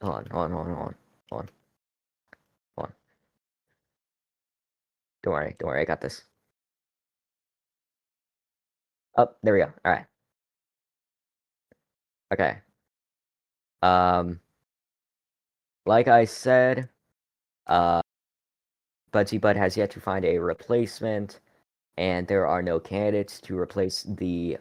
hold on. Don't worry, I got this. Oh, there we go. All right. Okay. Um, like I said, uh, Budsy Bud has yet to find a replacement, and there are no candidates to replace the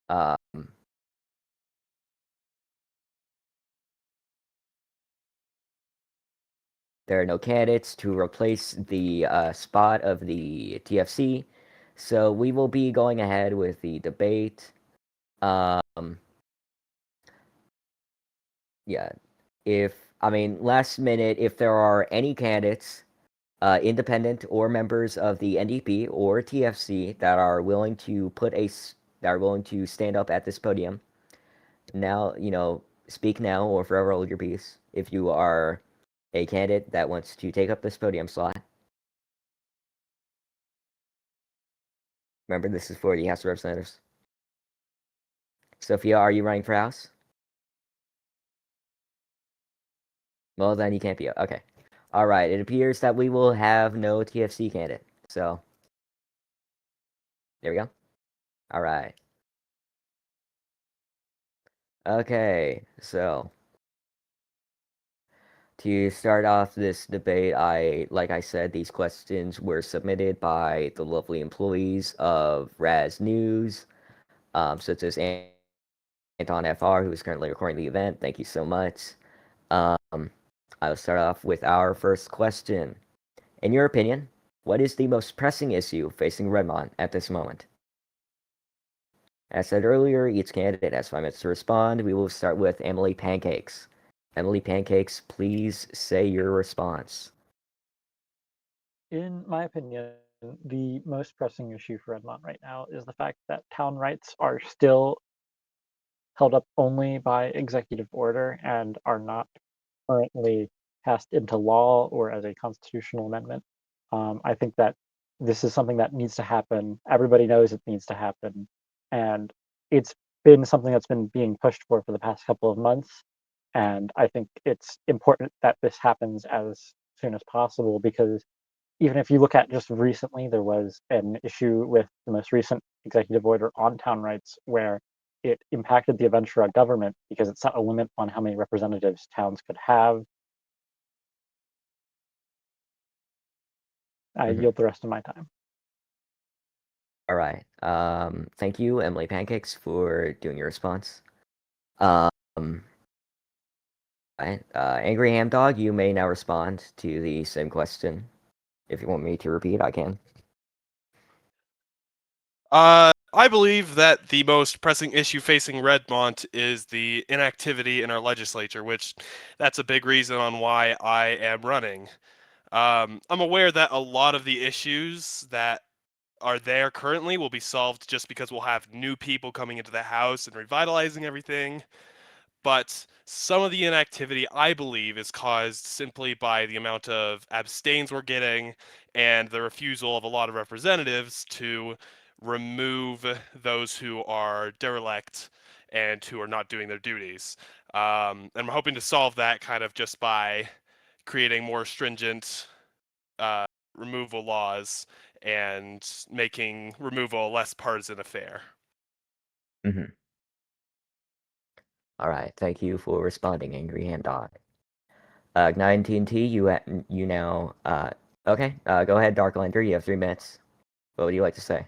um there are no candidates to replace the spot of the TFC, so we will be going ahead with the debate. Um, yeah, if I mean last minute, if there are any candidates, independent or members of the NDP or TFC that are willing to stand up at this podium, now speak now or forever hold your peace. If you are a candidate that wants to take up this podium slot, remember this is for the House of Representatives. Sophia, are you running for House? Well, then you can't be. Okay. All right. It appears that we will have no TFC candidate. So there we go. All right. Okay. So to start off this debate, like I said, these questions were submitted by the lovely employees of RazNews, such as Anton FR, who is currently recording the event. Thank you so much. I'll start off with our first question. In your opinion, what is the most pressing issue facing Redmond at this moment? As said earlier, each candidate has 5 minutes to respond. We will start with Emily Pancakes. Emily Pancakes, please say your response. In my opinion, the most pressing issue for Redmont right now is the fact that town rights are still held up only by executive order and are not currently passed into law or as a constitutional amendment. I think that this is something that needs to happen. Everybody knows it needs to happen, and it's been something that's been being pushed for the past couple of months. And I think it's important that this happens as soon as possible because even if you look at just recently, there was an issue with the most recent executive order on town rights where it impacted the Aventura government because it set a limit on how many representatives towns could have. I Mhm. yield the rest of my time. All right. Thank you, Emily Pancakes, for doing your response. Um, right. Angry Ham Dog, you may now respond to the same question. If you want me to repeat, I can. I believe that the most pressing issue facing Redmont is the inactivity in our legislature, which that's a big reason on why I am running. I'm aware that a lot of the issues that are there currently will be solved just because we'll have new people coming into the House and revitalizing everything. But some of the inactivity, I believe, is caused simply by the amount of abstains we're getting and the refusal of a lot of representatives to remove those who are derelict and who are not doing their duties. And we're hoping to solve that kind of just by creating more stringent uh, removal laws and making removal a less partisan affair. Mm-hmm. All right. Thank you for responding, Angry Ham Dog. Ignite TNT, you now. Okay. Go ahead, Darklander. You have 3 minutes. What would you like to say?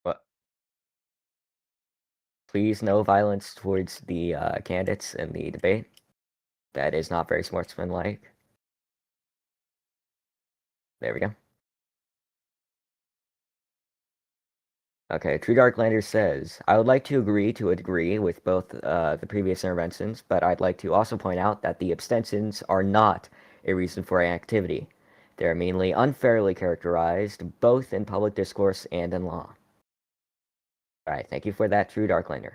What? Please, no violence towards the candidates in the debate. That is not very sportsmanlike. There we go. Okay, True Darklander says, I would like to agree to a degree with both the previous interventions, but I'd like to also point out that the abstentions are not a reason for inactivity. They are mainly unfairly characterized, both in public discourse and in law. Alright, thank you for that, True Darklander.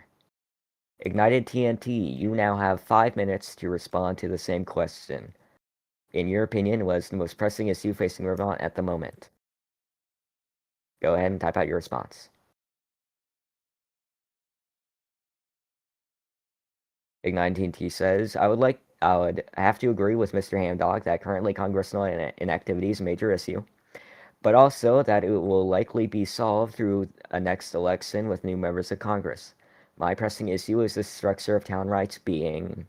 Ignited TNT, you now have 5 minutes to respond to the same question. In your opinion, was the most pressing issue facing Vermont at the moment? Go ahead and type out your response. Ignite says, I would have to agree with Mr. Hamdog that currently congressional inactivity is a major issue, but also that it will likely be solved through a next election with new members of Congress. My pressing issue is the structure of town rights being...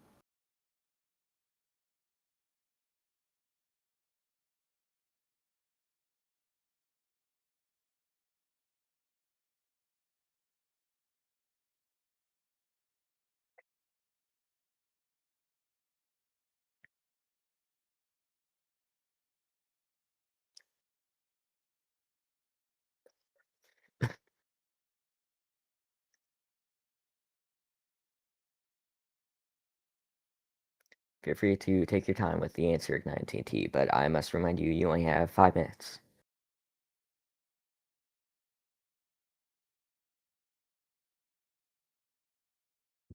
Feel free to take your time with the answer, Ignite but I must remind you, you only have 5 minutes.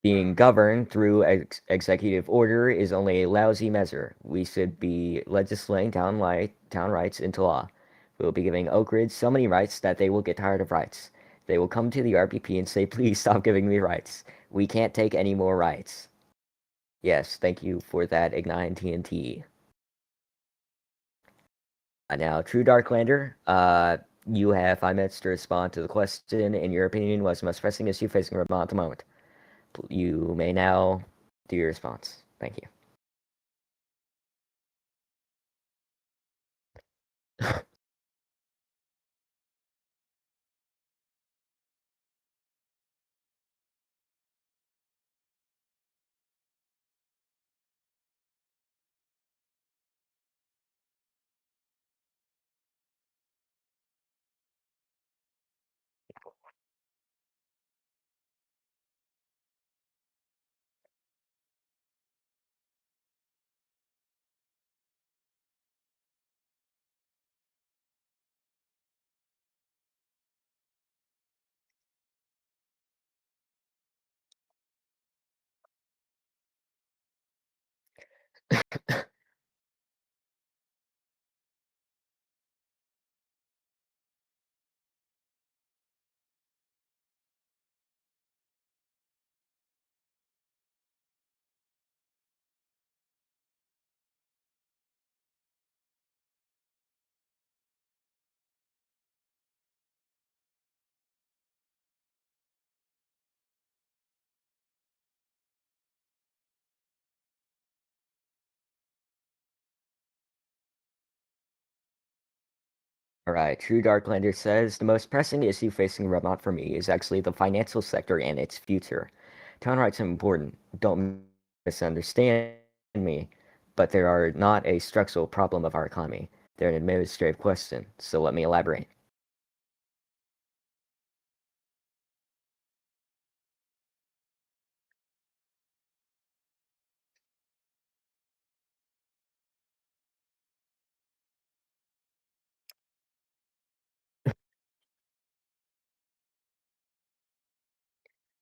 Being governed through executive order is only a lousy measure. We should be legislating town rights into law. We will be giving Oak Ridge so many rights that they will get tired of rights. They will come to the RPP and say, please stop giving me rights. We can't take any more rights. Yes, thank you for that, Ignite TNT. Now, True Darklander, you have 5 minutes to respond to the question. In your opinion, what's the most pressing issue facing Vermont at the moment? You may now do your response. Thank you. Alright, True Darklander says, the most pressing issue facing Vermont for me is actually the financial sector and its future. Town rights are important, don't misunderstand me, but they are not a structural problem of our economy. They're an administrative question, so let me elaborate.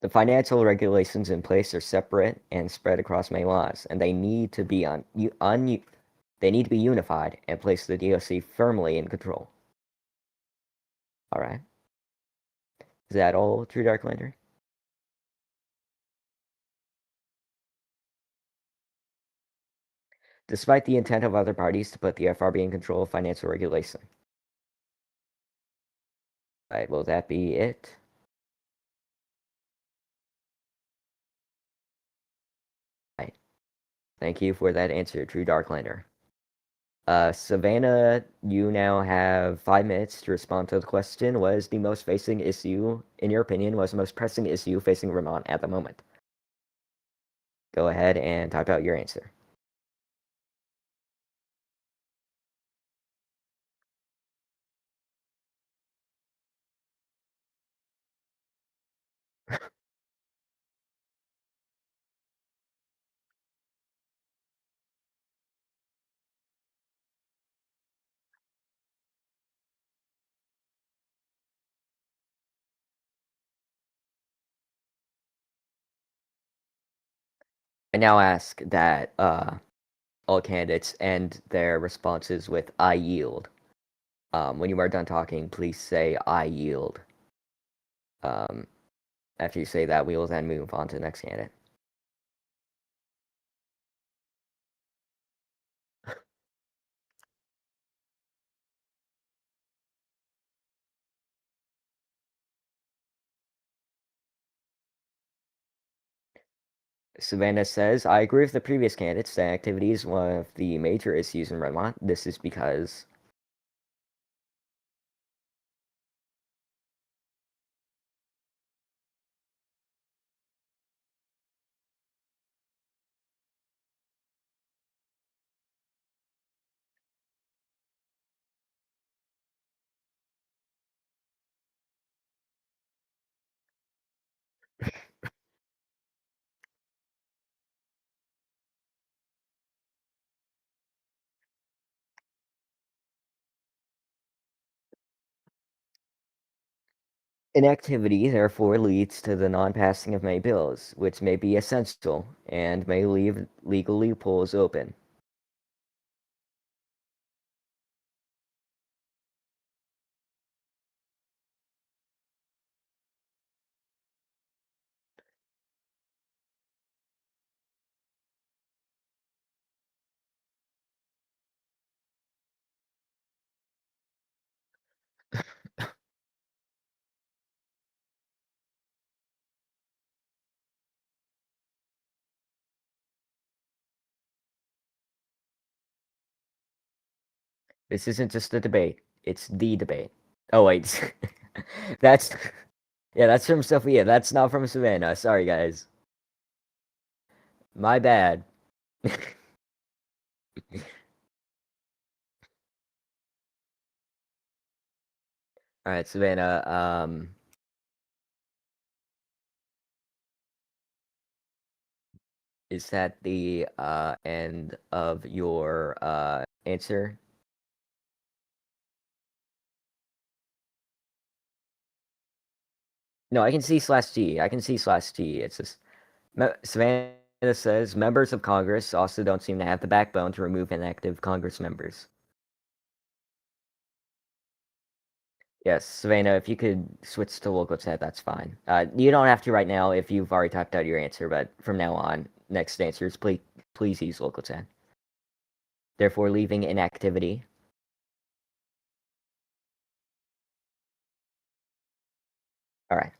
The financial regulations in place are separate and spread across many laws, and they need to be they need to be unified and place the DOC firmly in control. Alright. Is that all, True Darklander? Despite the intent of other parties to put the FRB in control of financial regulation. Alright, will that be it? Right. Thank you for that answer, True Darklander. Savannah, you now have 5 minutes to respond to the question. What is the most facing issue, in your opinion, what is the most pressing issue facing Vermont at the moment? Go ahead and type out your answer. I now ask that all candidates end their responses with "I yield." When you are done talking, please say "I yield." Um, After you say that, we will then move on to the next candidate. Savannah says, I agree with the previous candidates that activity is one of the major issues in Vermont. This is because inactivity therefore leads to the non-passing of many bills, which may be essential and may leave legal loopholes open. This isn't just a debate, it's the debate. Oh, wait. That's. Yeah, that's from Sophia. That's not from Savannah. Sorry, guys. My bad. All right, Savannah. Is that the end of your answer? No, I can see /G. I can see /G. It's just Savannah says members of Congress also don't seem to have the backbone to remove inactive Congress members. Yes, Savannah, if you could switch to local chat, that's fine. You don't have to right now if you've already typed out your answer, but from now on, next answers, please use local chat. Therefore, leaving inactivity. All right.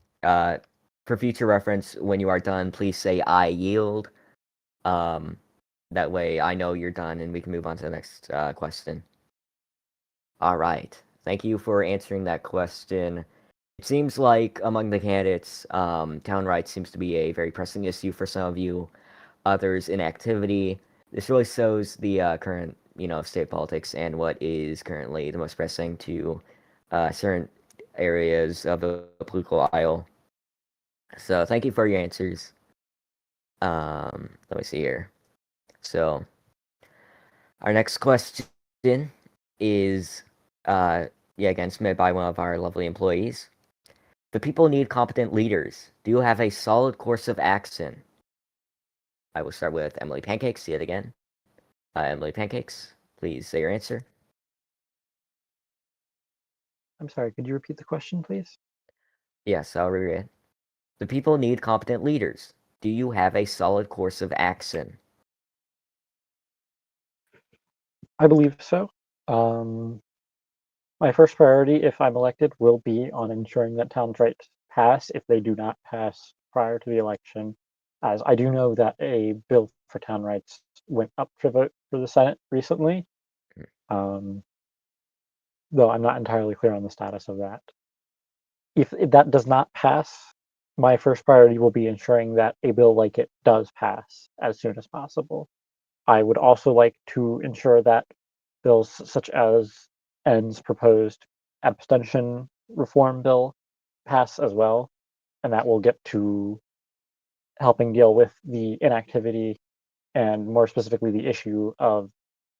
For future reference, when you are done, please say "I yield." That way, I know you're done, and we can move on to the next question. All right. Thank you for answering that question. It seems like among the candidates, town rights seems to be a very pressing issue for some of you. Others, inactivity. This really shows the current, state politics and what is currently the most pressing to certain areas of the political aisle. So thank you for your answers. Let me see here. So our next question is, yeah, again, submitted by one of our lovely employees. The people need competent leaders. Do you have a solid course of action? I will start with Emily Pancakes yet again. Emily Pancakes, please say your answer. I'm sorry, could you repeat the question, please? Yes, I'll reread it. The people need competent leaders. Do you have a solid course of action? I believe so. My first priority, if I'm elected, will be on ensuring that town's rights pass if they do not pass prior to the election, as I do know that a bill for town rights went up for vote for the Senate recently. Though I'm not entirely clear on the status of that. If that does not pass, my first priority will be ensuring that a bill like it does pass as soon as possible. I would also like to ensure that bills such as N's proposed abstention reform bill pass as well, and that will get to helping deal with the inactivity and more specifically the issue of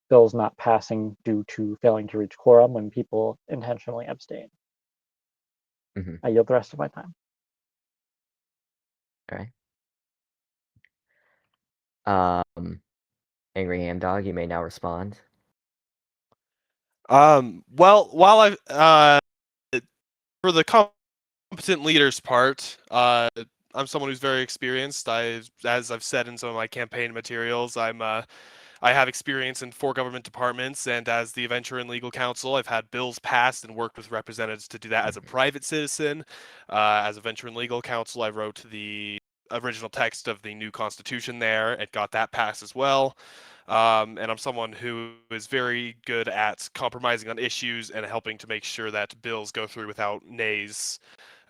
bills not passing due to failing to reach quorum when people intentionally abstain. Mm-hmm. I yield the rest of my time. All right. Angry Ham Dog, you may now respond. Well, while for the competent leaders part, I'm someone who's very experienced. As I've said in some of my campaign materials, I have experience in 4 government departments, and as the Venture and Legal Counsel, I've had bills passed and worked with representatives to do that as a private citizen. As a Venture and Legal Counsel, I wrote the original text of the new Constitution there and got that passed as well. And I'm someone who is very good at compromising on issues and helping to make sure that bills go through without nays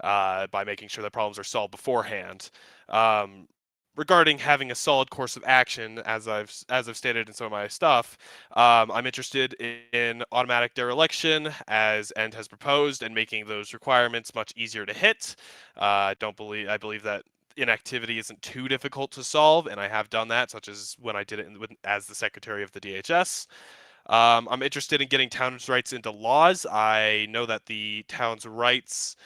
by making sure that problems are solved beforehand. Um, Regarding having a solid course of action, as I've stated in some of my stuff, I'm interested in automatic dereliction, as End has proposed, and making those requirements much easier to hit. I believe that inactivity isn't too difficult to solve, and I have done that, such as when I did it as the secretary of the DHS. I'm interested in getting town's rights into laws. I know that the town's rights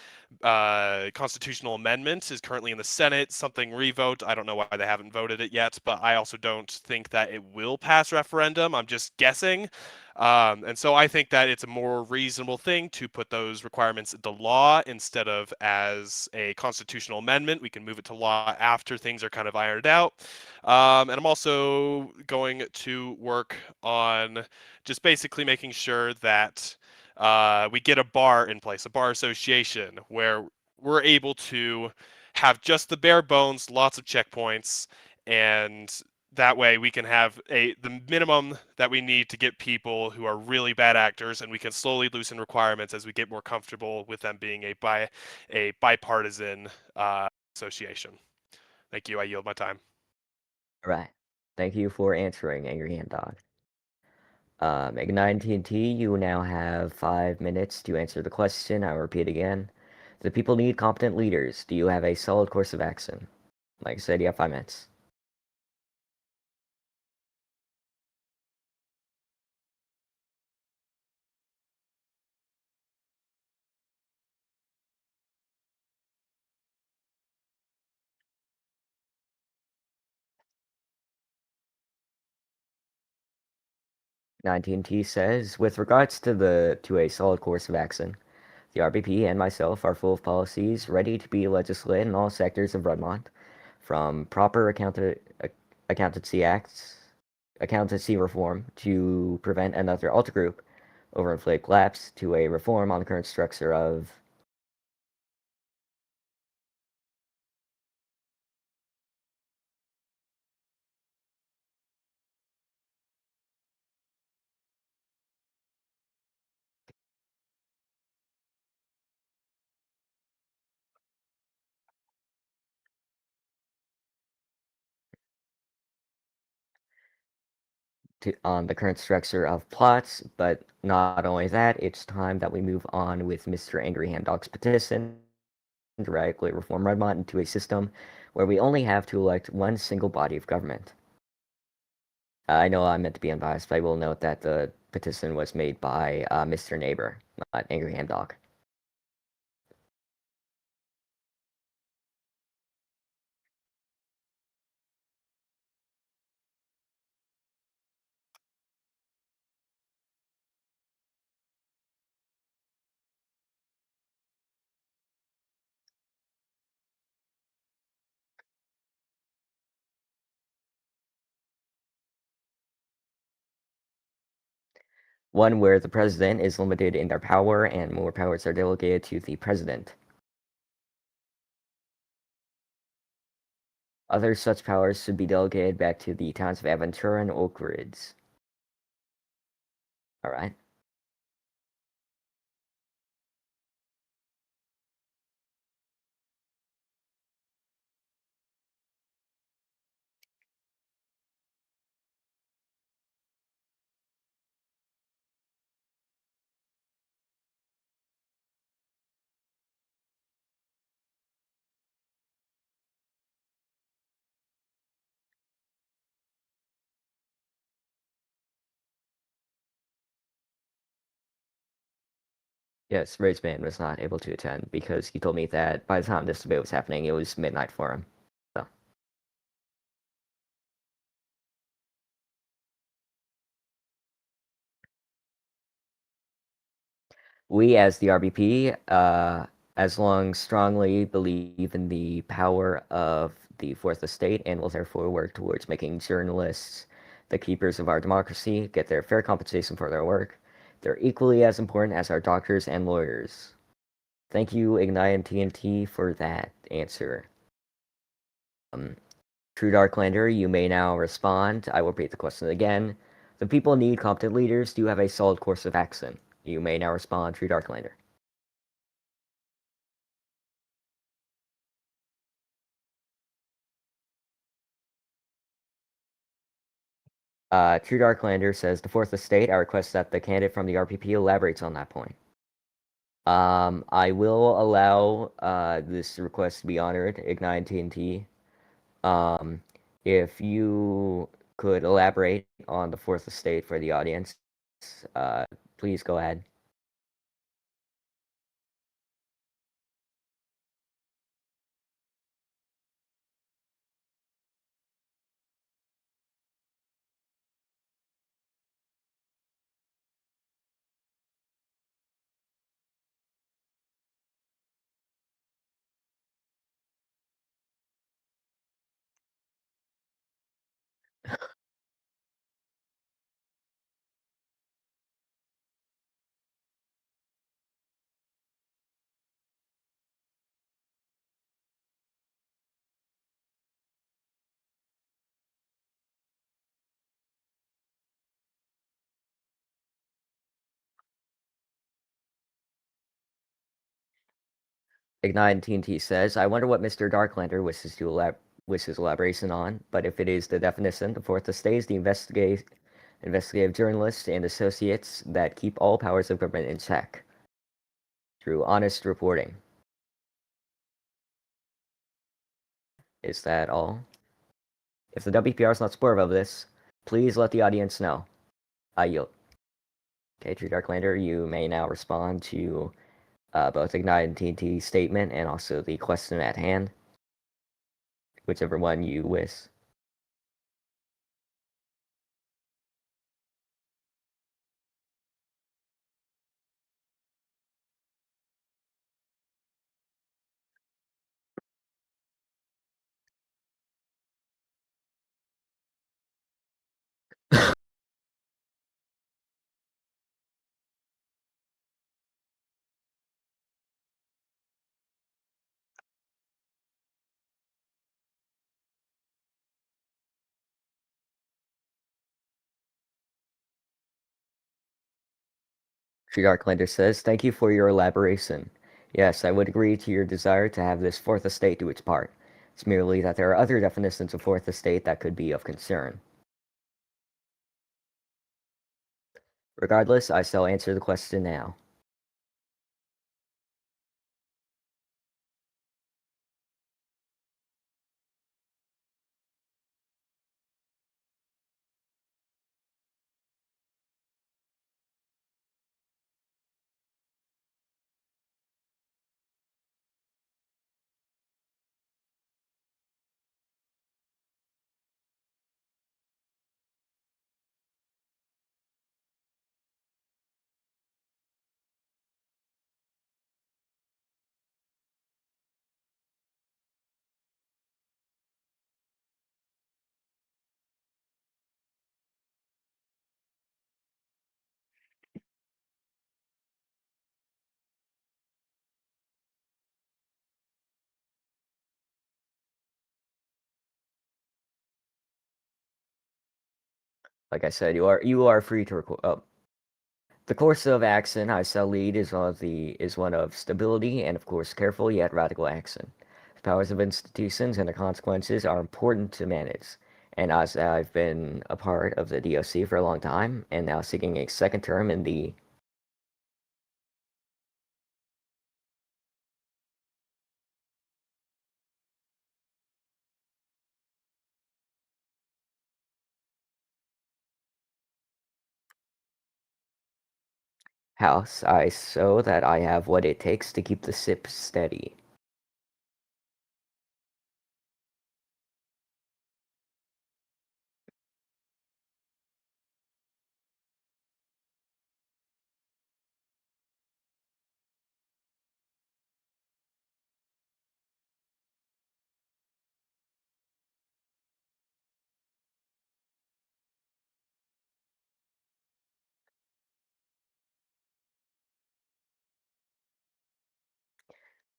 constitutional amendment is currently in the Senate, something revote. I don't know why they haven't voted it yet, but I also don't think that it will pass referendum. I'm just guessing. And so I think that it's a more reasonable thing to put those requirements into law instead of as a constitutional amendment. We can move it to law after things are kind of ironed out. And I'm also going to work on just basically making sure that we get a bar in place, a bar association, where we're able to have just the bare bones, lots of checkpoints, and that way we can have the minimum that we need to get people who are really bad actors, and we can slowly loosen requirements as we get more comfortable with them being a bipartisan association. Thank you. I yield my time. All right. Thank you for answering, Angry Ham Dog. Ignite TNT, you now have 5 minutes to answer the question. I'll repeat again. The people need competent leaders. Do you have a solid course of action? Like I said, you have 5 minutes. TNT says, with regards to a solid course of action, the RBP and myself are full of policies ready to be legislated in all sectors of Redmont, from proper accountancy acts, accountancy reform to prevent another alter group overinflate collapse to a reform on the current structure of on the current structure of plots, but not only that, it's time that we move on with Mr. Angry Hand Dog's petition to radically reform Redmont into a system where we only have to elect one single body of government. I know I'm meant to be unbiased, but I will note that the petition was made by Mr. Neighbor, not Angry Hand Dog. One where the president is limited in their power and more powers are delegated to the president. Other such powers should be delegated back to the towns of Aventura and Oak Ridge. All right. Yes, Rageman was not able to attend because he told me that by the time this debate was happening, it was midnight for him. So we, as the RBP, as long strongly believe in the power of the Fourth Estate and will therefore work towards making journalists the keepers of our democracy, get their fair compensation for their work. They're equally as important as our doctors and lawyers. Thank you, Ignite and TNT, for that answer. True Darklander, you may now respond. I will repeat the question again. The people need competent leaders. Do you have a solid course of action? You may now respond, True Darklander. True Darklander says, the Fourth Estate, I request that the candidate from the RPP elaborates on that point. I will allow this request to be honored, Ignite TNT. If you could elaborate on the Fourth Estate for the audience, please go ahead. Ignite TNT says, I wonder what Mr. Darklander wishes elaboration on, but if it is the definition, the Fourth Estate is the investigative journalists and associates that keep all powers of government in check through honest reporting. Is that all? If the WPR is not supportive of this, please let the audience know. I yield. Okay, True Darklander, you may now respond to both Ignite and TNT's statement and also the question at hand, whichever one you wish. True Darklander says, thank you for your elaboration. Yes, I would agree to your desire to have this Fourth Estate do its part. It's merely that there are other definitions of Fourth Estate that could be of concern. Regardless, I shall answer the question now. Like I said, you are free to record. Oh, The course of action I shall lead is one of stability and, of course, careful yet radical action. The powers of institutions and the consequences are important to manage. And as I've been a part of the DOC for a long time, and now seeking a second term in the House, I show that I have what it takes to keep the ship steady.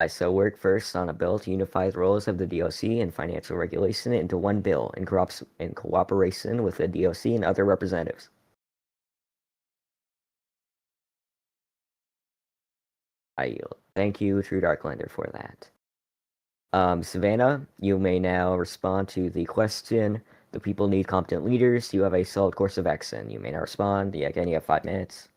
I shall work first on a bill to unify the roles of the DOC and financial regulation into one bill in cooperation with the DOC and other representatives. I yield. Thank you, True Darklander, for that. Savannah, you may now respond to the question. The people need competent leaders. You have a solid course of action. You may now respond. Yeah, again, you have 5 minutes.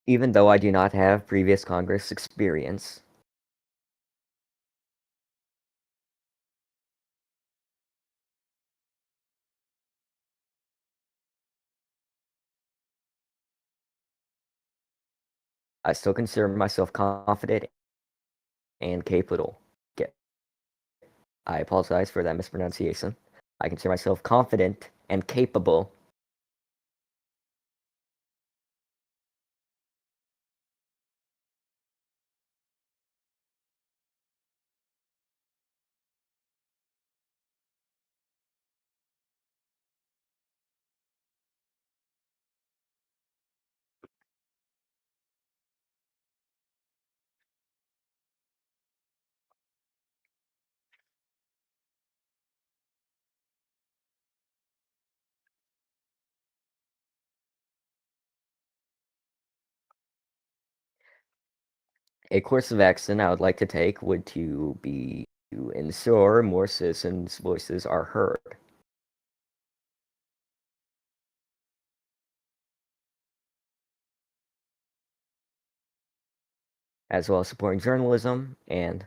Even though I do not have previous Congress experience, I still consider myself confident and capable. I apologize for that mispronunciation. I consider myself confident and capable. A course of action I would like to take would to be to ensure more citizens' voices are heard, as well as supporting journalism and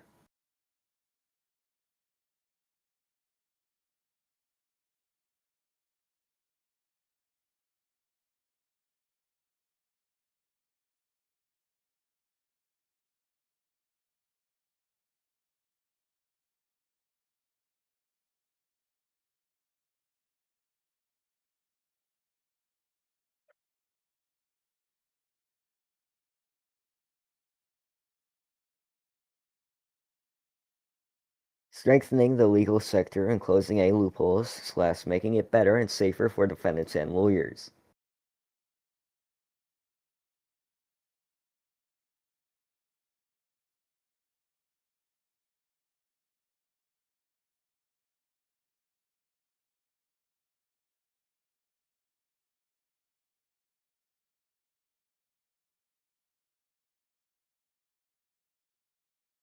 strengthening the legal sector and closing any loopholes / making it better and safer for defendants and lawyers.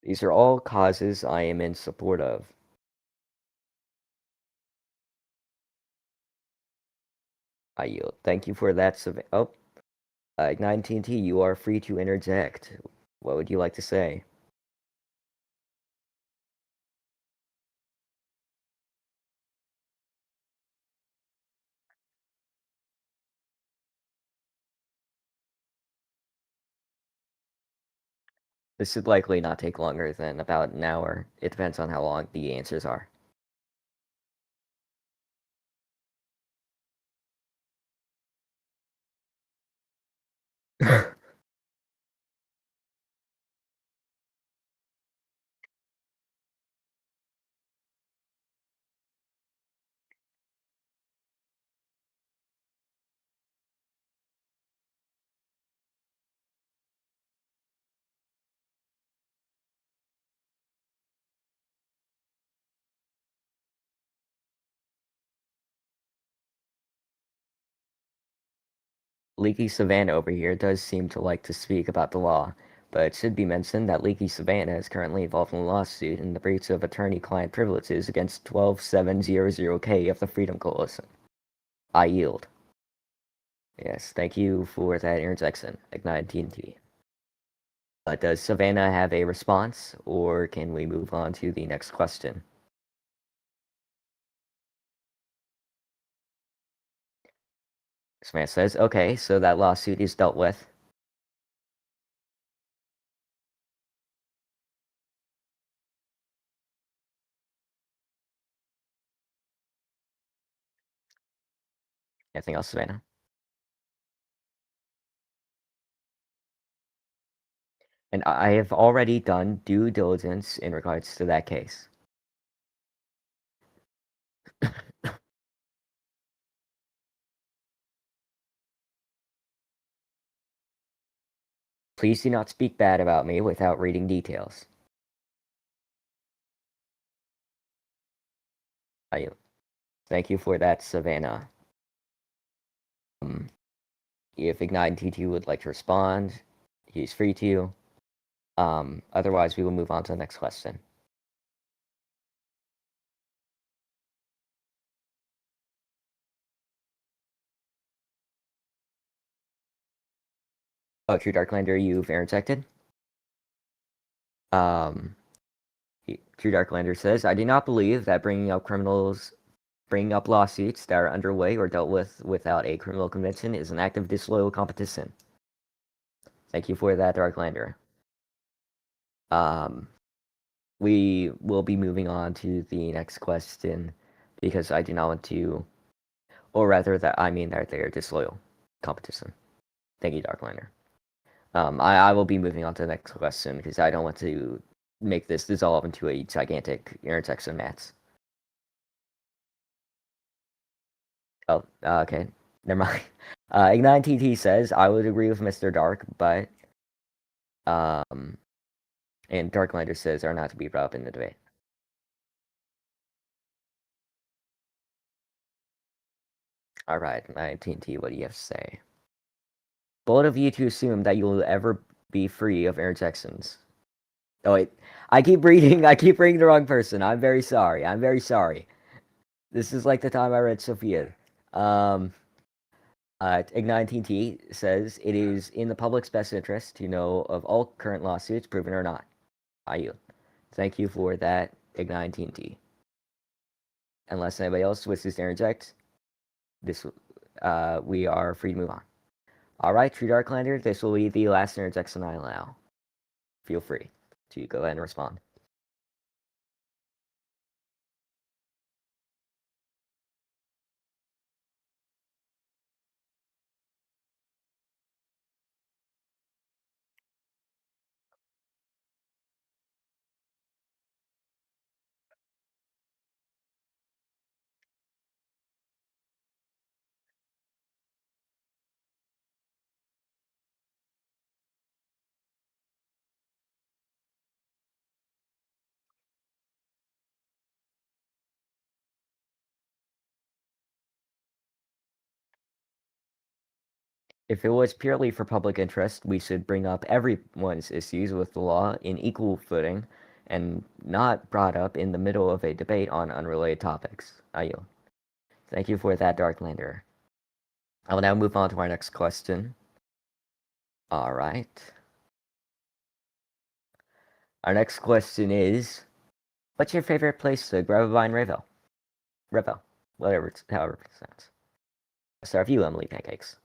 These are all causes I am in support of. I yield. Thank you for that. Oh, Ignite TNT, you are free to interject. What would you like to say? This should likely not take longer than about an hour. It depends on how long the answers are. Leaky Savannah over here does seem to like to speak about the law, but it should be mentioned that Leaky Savannah is currently involved in a lawsuit in the breach of attorney-client privileges against 12700K of the Freedom Coalition. I yield. Yes, thank you for that interjection, Ignite TNT. Does Savannah have a response, or can we move on to the next question? Savannah says, okay, so that lawsuit is dealt with. Anything else, Savannah? And I have already done due diligence in regards to that case. Please do not speak bad about me without reading details. Thank you for that, Savannah. If Ignite TT would like to respond, he's free to. Otherwise, we will move on to the next question. Oh, True Darklander, you've interjected. True Darklander says, I do not believe that bringing up lawsuits that are underway or dealt with without a criminal conviction is an act of disloyal competition. Thank you for that, Darklander. We will be moving on to the next question because I do not want to, or rather that I mean that they are disloyal competition. Thank you, Darklander. I will be moving on to the next question because I don't want to make this dissolve into a gigantic interjection match. Oh, okay. Never mind. Ignite TT says, I would agree with Mr. Dark, but and Darklander says are not to be brought up in the debate. Alright, Ignite TNT, what do you have to say? Bold of you to assume that you will ever be free of interjections. Oh wait, I keep reading the wrong person. I'm very sorry. This is like the time I read Sophia. Ignite TNT says it is in the public's best interest to know of all current lawsuits, proven or not. I yield. Thank you for that, Ignite TNT. Unless anybody else wishes to interject, we are free to move on. Alright, True Darklander, this will be the last interjection I allow. Feel free to go ahead and respond. If it was purely for public interest, we should bring up everyone's issues with the law in equal footing and not brought up in the middle of a debate on unrelated topics. I yield. Thank you for that, Darklander. I will now move on to our next question. Alright. Our next question is, what's your favorite place to grab a vine Revel? Revel. However it sounds. I'll start with you, Emily Pancakes.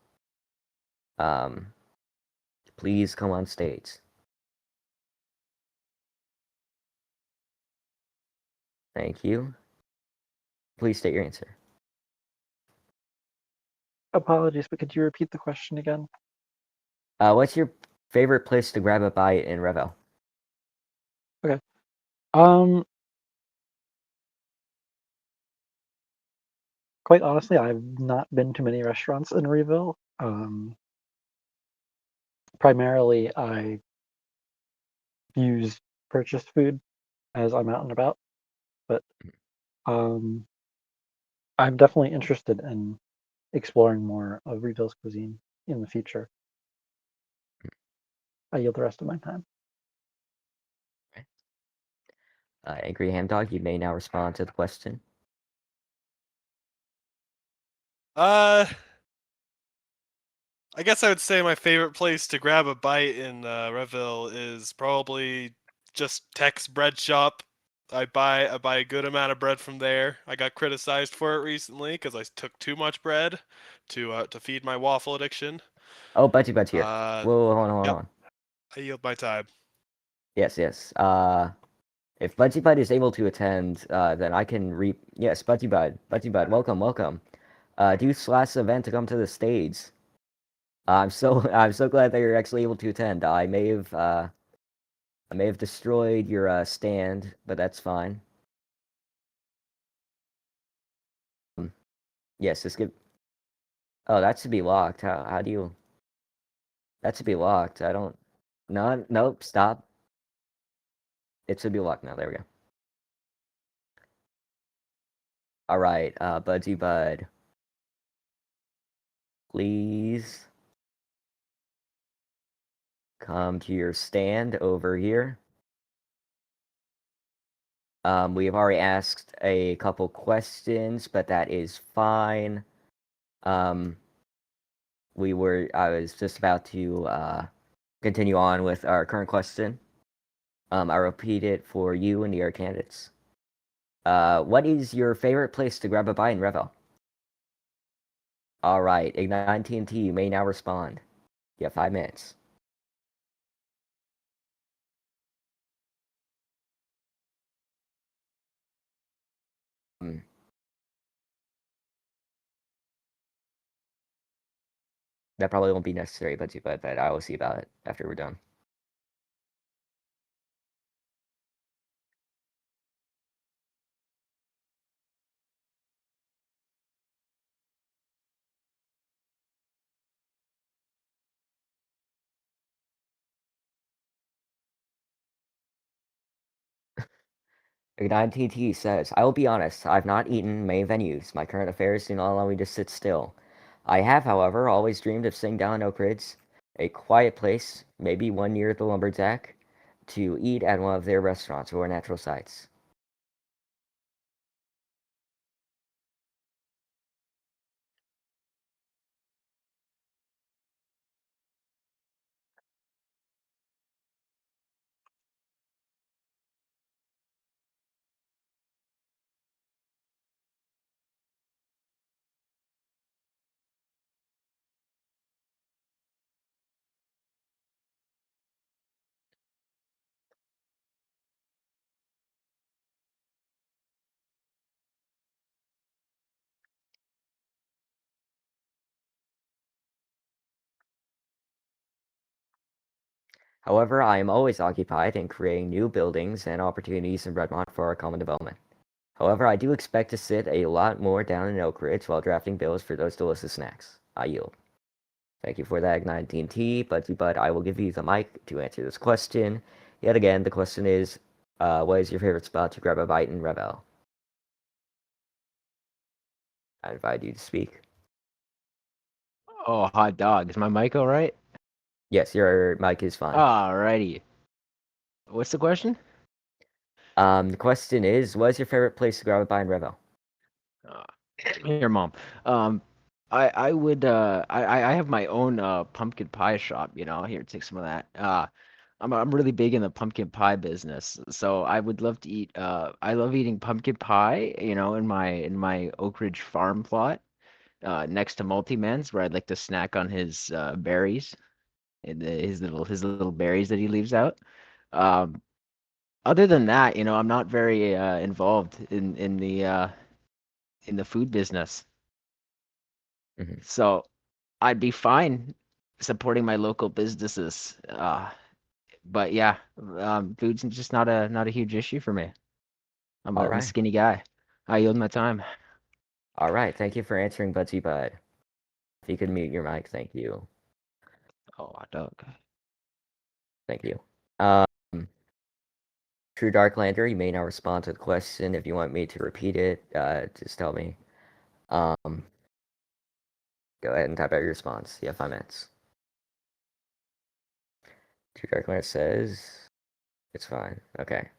Please come on stage. Thank you. Please state your answer. Apologies, but could you repeat the question again? What's your favorite place to grab a bite in Revel? Okay. Quite honestly, I've not been to many restaurants in Reville. Primarily, I use purchased food as I'm out and about, but um, I'm definitely interested in exploring more of Reville's cuisine. in the future. I yield the rest of my time. Angry Ham Dog, you may now respond to the question. I guess I would say my favorite place to grab a bite in Reville is probably just Tech's bread shop. I buy a good amount of bread from there. I got criticized for it recently because I took too much bread to feed my waffle addiction. Oh, Budgie Bud's here. Whoa, hold Yep. on. I yield my time. Yes. If Budgie Bud is able to attend, then I can Yes, Budgie Bud, welcome. Deuce last event to come to the stage. I'm so glad that you're actually able to attend. I may have destroyed your stand, but that's fine. Yes, just give. Oh, that should be locked. How do you? That should be locked. I don't. No, nope. Stop. It should be locked now. There we go. All right, Budgie Bud. Please come to your stand over here. We have already asked a couple questions, but that is fine. I was just about to continue on with our current question. I'll repeat it for you and the other candidates. What is your favorite place to grab a bite in Revel? All right, Ignite TNT, you may now respond. You have 5 minutes. That probably won't be necessary, but I will see about it after we're done. Ignite TT says, I will be honest, I've not eaten many venues. My current affairs do not allow me to sit still. I have, however, always dreamed of sitting down in Oak Ridge, a quiet place, maybe one near the Lumberjack, to eat at one of their restaurants or natural sites. However, I am always occupied in creating new buildings and opportunities in Redmont for our common development. However, I do expect to sit a lot more down in Oak Ridge while drafting bills for those delicious snacks. I yield. Thank you for that, Ignite TNT, but I will give you the mic to answer this question. Yet again, the question is, what is your favorite spot to grab a bite in Revel? I invite you to speak. Oh, hot dog. Is my mic all right? Yes, your mic is fine. Alrighty. What's the question? The question is, what is your favorite place to grab a bite in Revel? Here, mom. I would I have my own pumpkin pie shop. Here, take some of that. I'm really big in the pumpkin pie business, so I would love to eat. I love eating pumpkin pie. In my Oak Ridge farm plot, next to Multi-Man's, where I'd like to snack on his berries, and his little berries that he leaves out. Um, Other than that, I'm not very involved in the food business. Mhm. So I'd be fine supporting my local businesses. But yeah, food's just not a huge issue for me. I'm a, All I'm a right. skinny guy. I yield my time. All right. Thank you for answering, Budsy Bud. If you could mute your mic, thank you. Oh, hot dog. Thank you. Um, True Darklander, you may now respond to the question. If you want me to repeat it, just tell me. Um, Go ahead and type out your response. You have 5 minutes. True Dark Lantern says it's fine. Okay.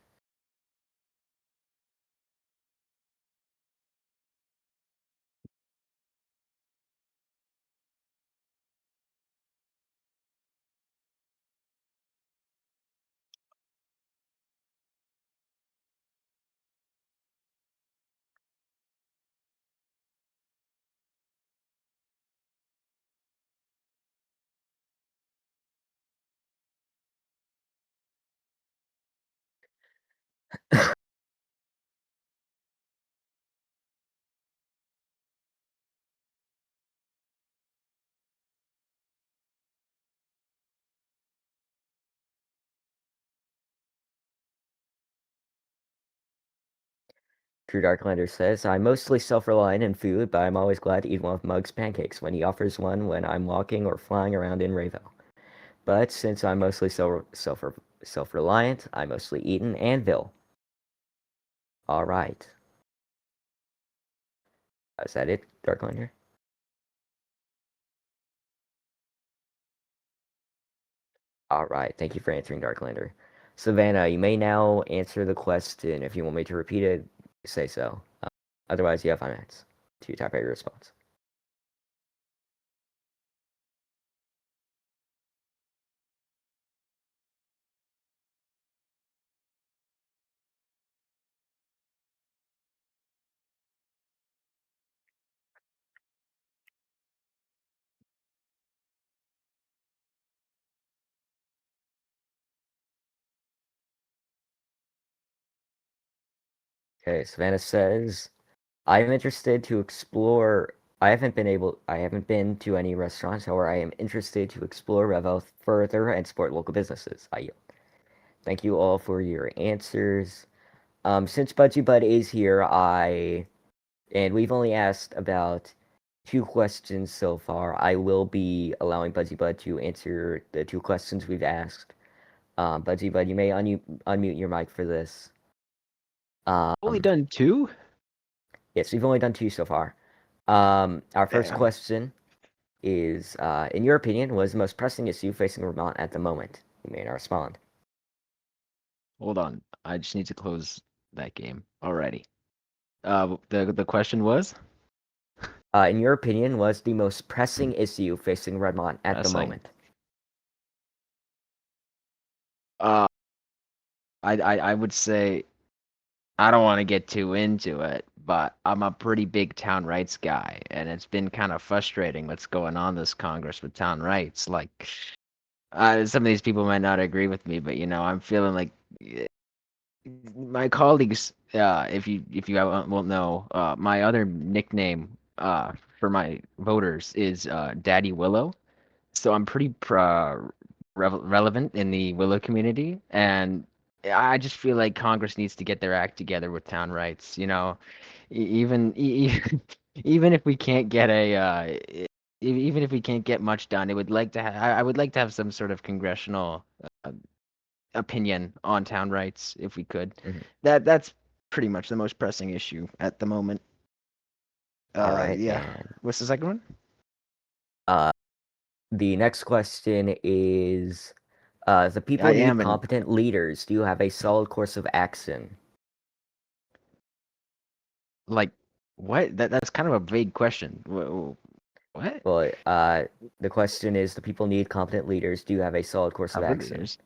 True Darklander says, I'm mostly self-reliant in food, but I'm always glad to eat one of Mug's pancakes when he offers one when I'm walking or flying around in Rayville. But since I'm mostly self-reliant, I mostly eat in Anvil. All right. Is that it, Darklander? All right. Thank you for answering, Darklander. Savannah, you may now answer the question. If you want me to repeat it, say so. Otherwise, you have 5 minutes to type out your response. Okay, Savannah says, I'm interested to explore. I haven't been to any restaurants. However, I am interested to explore Revel further and support local businesses. I yield. Thank you all for your answers. Since Budgie Bud is here, and we've only asked about 2 questions so far. I will be allowing Budgie Bud to answer the 2 questions we've asked. Budgie Bud, you may unmute your mic for this. Only done 2? Yes, we've only done 2 so far. Our first Damn. question is, in your opinion, what is the most pressing issue facing Vermont at the moment? You may now respond. Hold on. I just need to close that game already. The question was? In your opinion, what is the most pressing issue facing Redmont at the Pressing. moment? I would say I don't want to get too into it, but I'm a pretty big town rights guy, and it's been kind of frustrating what's going on this Congress with town rights. Like, some of these people might not agree with me, but I'm feeling like my colleagues. If you won't know, my other nickname for my voters is Daddy Willow. So I'm pretty relevant in the Willow community, and I just feel like Congress needs to get their act together with town rights. Even even if we can't get even if we can't get much done, I would like to have some sort of congressional opinion on town rights if we could. Mhm. That's pretty much the most pressing issue at the moment. All right, Yeah. and What's the second one? the next question is, the people I need am in. competent leaders. Do you have a solid course of action? Like, what? That's kind of a vague question. What? Well, the question is, the people need competent leaders. Do you have a solid course of Cover action? leaders.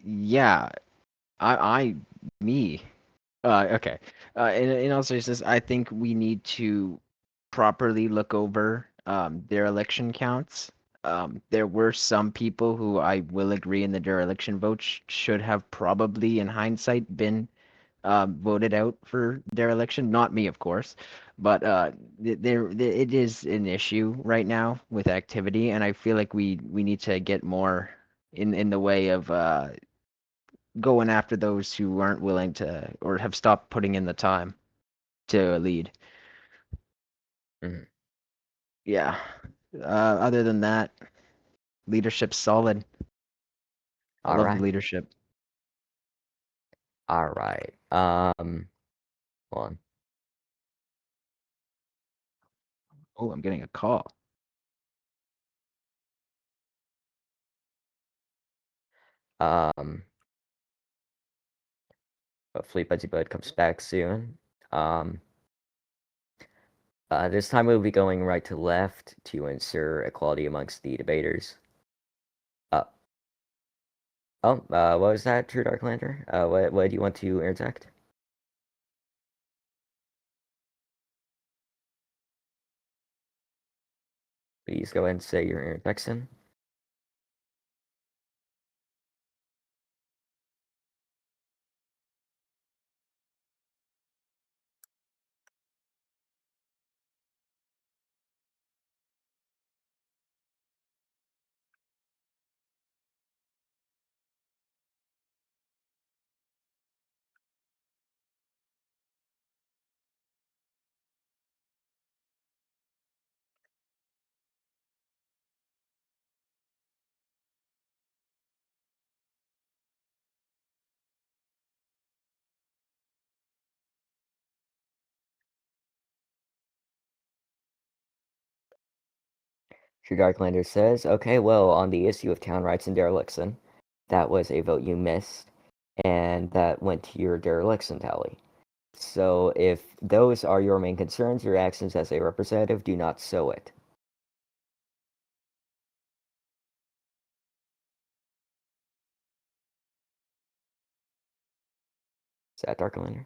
Yeah. I, me. Okay. In all seriousness, I think we need to properly look over their election counts. There were some people who I will agree in the dereliction vote should have probably, in hindsight, been voted out for dereliction. Not me, of course, but it is an issue right now with activity, and I feel like we need to get more in the way of going after those who aren't willing to or have stopped putting in the time to lead. Mhm. Yeah. Other than that, leadership's solid. I All love the right. leadership. All right. Hold on. Oh, I'm getting a call. Um, Hopefully Buddy Bud comes back soon. This time we'll be going right to left to ensure equality amongst the debaters. Uh, what was that, True Darklander? What do you want to interject? Please go ahead and say your interjection. True Darklander says, okay, well, on the issue of town rights and dereliction, that was a vote you missed, and that went to your dereliction tally. So if those are your main concerns, your actions as a representative do not show it. Is that Darklander?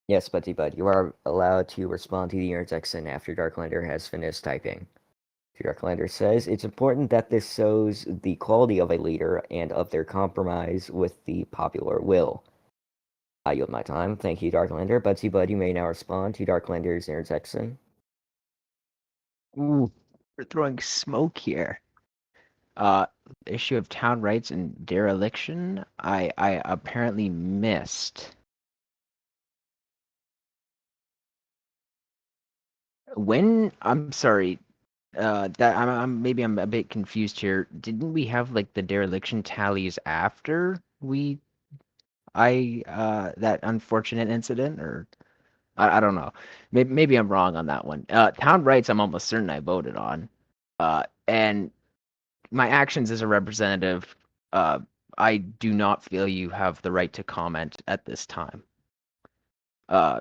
Yes, Buddy Bud, you are allowed to respond to the interjection after Darklander has finished typing. Darklander says, it's important that this shows the quality of a leader and of their compromise with the popular will. I yield my time. Thank you, Darklander. Budsy Bud, you may now respond to Darklander's interjection. Ooh, we're throwing smoke here. Uh, issue of town rights and dereliction. I apparently missed. When I'm sorry, that I'm a bit confused here. Didn't we have like the dereliction tallies after that unfortunate incident, or I don't know. Maybe I'm wrong on that one. Town rights, I'm almost certain I voted on. And my actions as a representative, uh, I do not feel you have the right to comment at this time. Uh,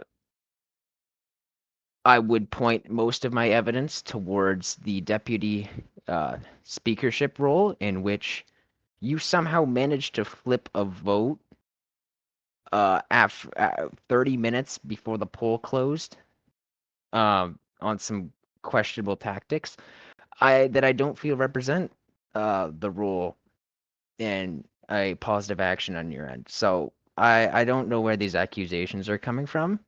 I would point most of my evidence towards the deputy speakership role, in which you somehow managed to flip a vote after 30 minutes before the poll closed, on some questionable tactics. I don't feel represent the role in a positive action on your end. So I don't know where these accusations are coming from.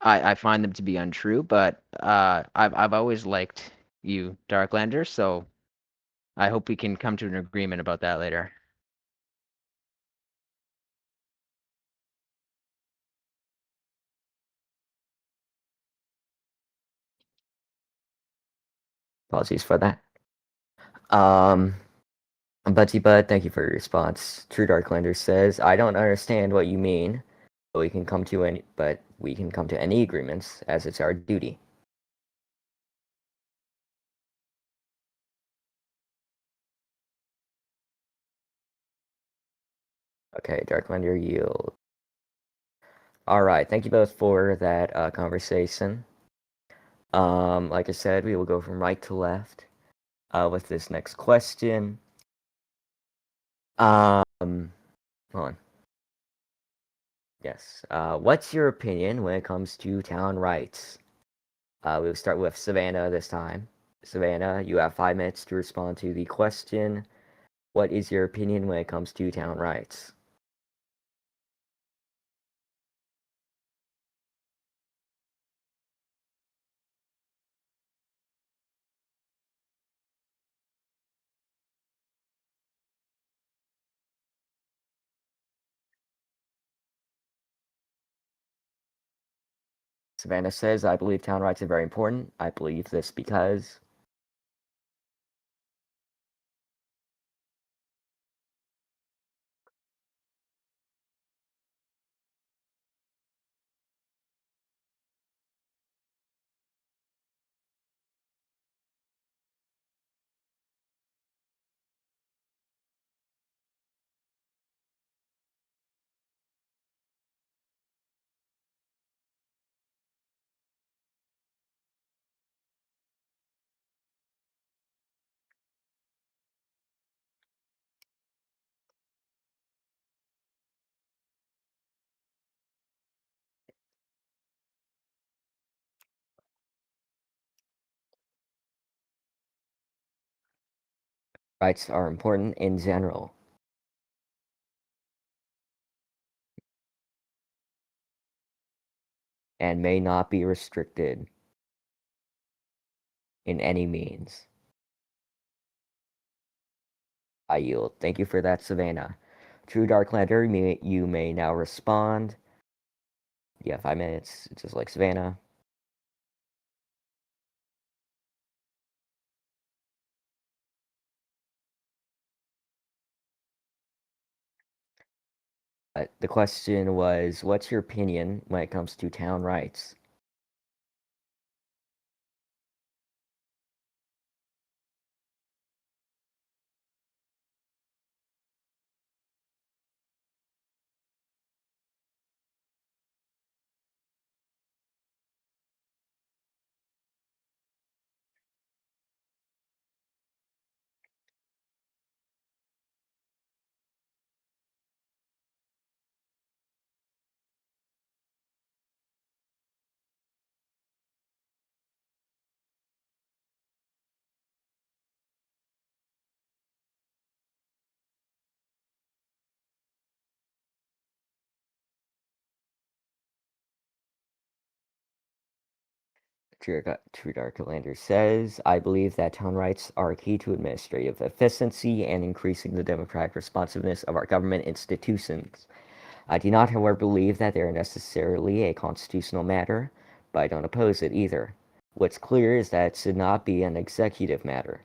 I find them to be untrue, but I've always liked you, Darklander, so I hope we can come to an agreement about that later. Apologies for that. Budsy Bud, thank you for your response. True Darklander says, I don't understand what you mean, but we can come to any agreements as it's our duty. Okay, Darklander, yield. All right, thank you both for that conversation. Like I said, we will go from right to left with this next question. Hold on. Yes. What's your opinion when it comes to town rights? We'll start with Savannah this time. Savannah, you have 5 minutes to respond to the question. What is your opinion when it comes to town rights? Savannah says, I believe town rights are very important. I believe this because. Rights are important in general. And may not be restricted in any means. I yield. Thank you for that, Savannah. True Darklander, you may now respond. You have 5 minutes, just like Savannah. The question was, what's your opinion when it comes to town rights? True Darklander says, I believe that town rights are key to administrative efficiency and increasing the democratic responsiveness of our government institutions. I do not, however, believe that they are necessarily a constitutional matter, but I don't oppose it either. What's clear is that it should not be an executive matter.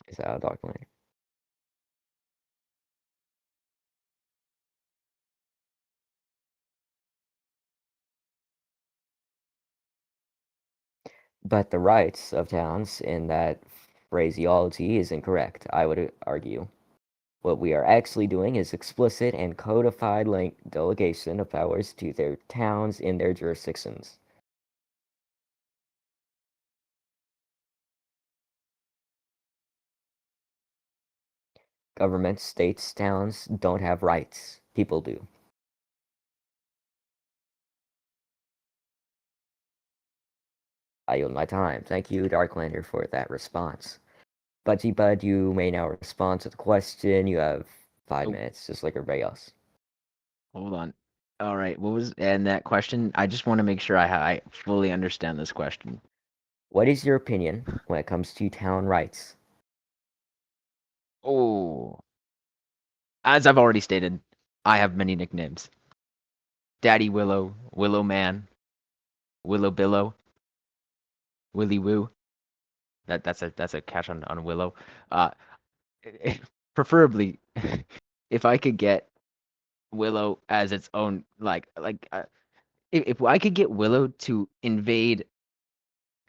Is that a document? But the rights of towns in that phraseology is incorrect, I would argue. What we are actually doing is explicit and codified delegation of powers to their towns in their jurisdictions. Government, states, towns don't have rights. People do. I yield my time. Thank you, Darklander, for that response. Budgie Bud, you may now respond to the question. You have 5 minutes, just like everybody else. Hold on. All right. What was and that question? I just want to make sure I fully understand this question. What is your opinion when it comes to town rights? Oh, as I've already stated, I have many nicknames. Daddy Willow, Willow Man, Willow Billow, Willy Woo. That's a catch on Willow. Uh, preferably, if I could get Willow as its own if I could get Willow to invade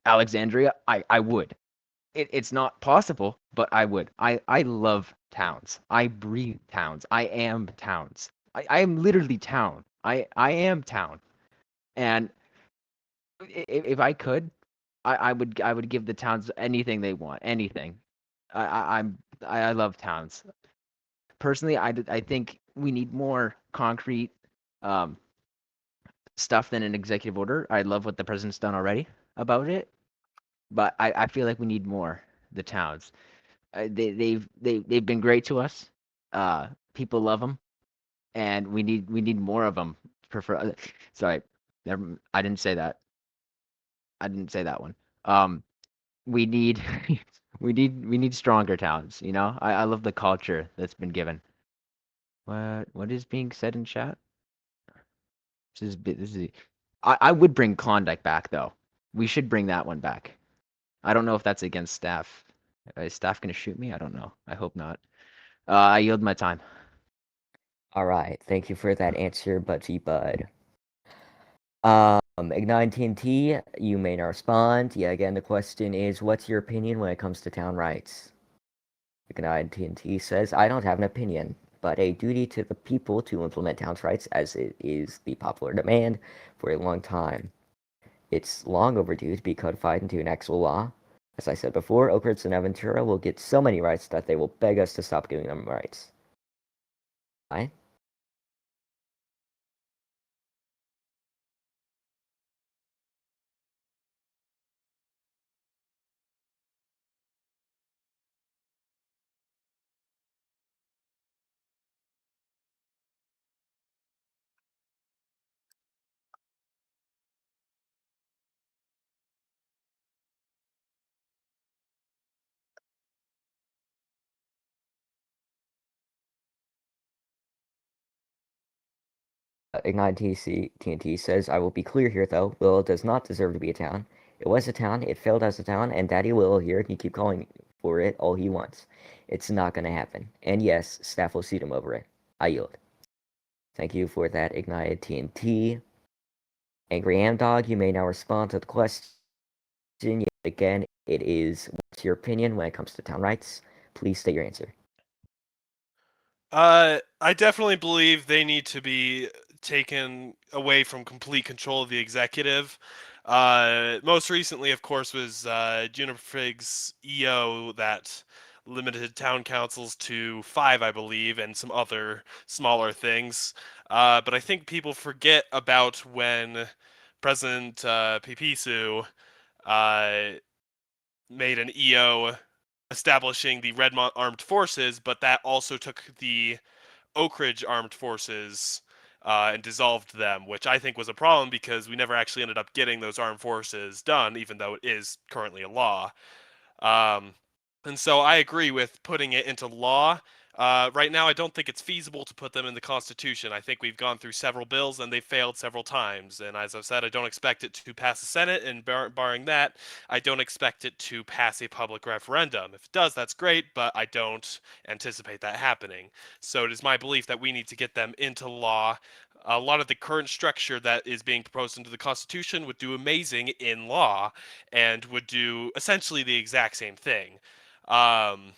Alexandria, I would. It's not possible, but I would. I love towns. I breathe towns. I am towns. I am literally town. I am town. And if I could, I would give the towns anything they want, anything. I love towns. Personally, I think we need more concrete um, stuff than an executive order. I love what the president's done already about it, but I feel like we need more. The towns, they've been great to us. People love them, and we need more of them. Prefer. Sorry, I didn't say that. I didn't say that one. We need we need stronger towns. You know, I love the culture that's been given. What is being said in chat? This is I would bring Klondike back though. We should bring that one back. I don't know if that's against staff. Is staff gonna shoot me? I don't know. I hope not. I yield my time. All right, thank you for that answer, Budgie Bud. Ignite TNT, you may now respond. Yeah, again, the question is, what's your opinion when it comes to town rights? Ignite TNT says, I don't have an opinion, but a duty to the people to implement town's rights as it is the popular demand for a long time. It's long overdue to be codified into an actual law. As I said before, Oak Ridge and Aventura will get so many rights that they will beg us to stop giving them rights. Why? Ignite TNT says, I will be clear here though, Willow does not deserve to be a town. It was a town, it failed as a town, and Daddy Willow here can keep calling for it all he wants. It's not gonna happen. And yes, staff will seat him over it. I yield. Thank you for that, Ignited TNT. Angry Ham Dog, you may now respond to the question. Yet again, it is what's your opinion when it comes to town rights? Please state your answer. I definitely believe they need to be taken away from complete control of the executive. Most recently, of course, was Juniper Figg's EO that limited town councils to 5, I believe, and some other smaller things. But I think people forget about when President Pipisu uh, made an EO establishing the Redmont Armed Forces, but that also took the Oak Ridge Armed Forces and dissolved them, which I think was a problem because we never actually ended up getting those armed forces done, even though it is currently a law. Um, and so I agree with putting it into law. Right now, I don't think it's feasible to put them in the Constitution. I think we've gone through several bills and they've failed several times. And as I've said, I don't expect it to pass the Senate. And barring that, I don't expect it to pass a public referendum. If it does, that's great, but I don't anticipate that happening. So it is my belief that we need to get them into law. A lot of the current structure that is being proposed into the Constitution would do amazing in law and would do essentially the exact same thing. Um,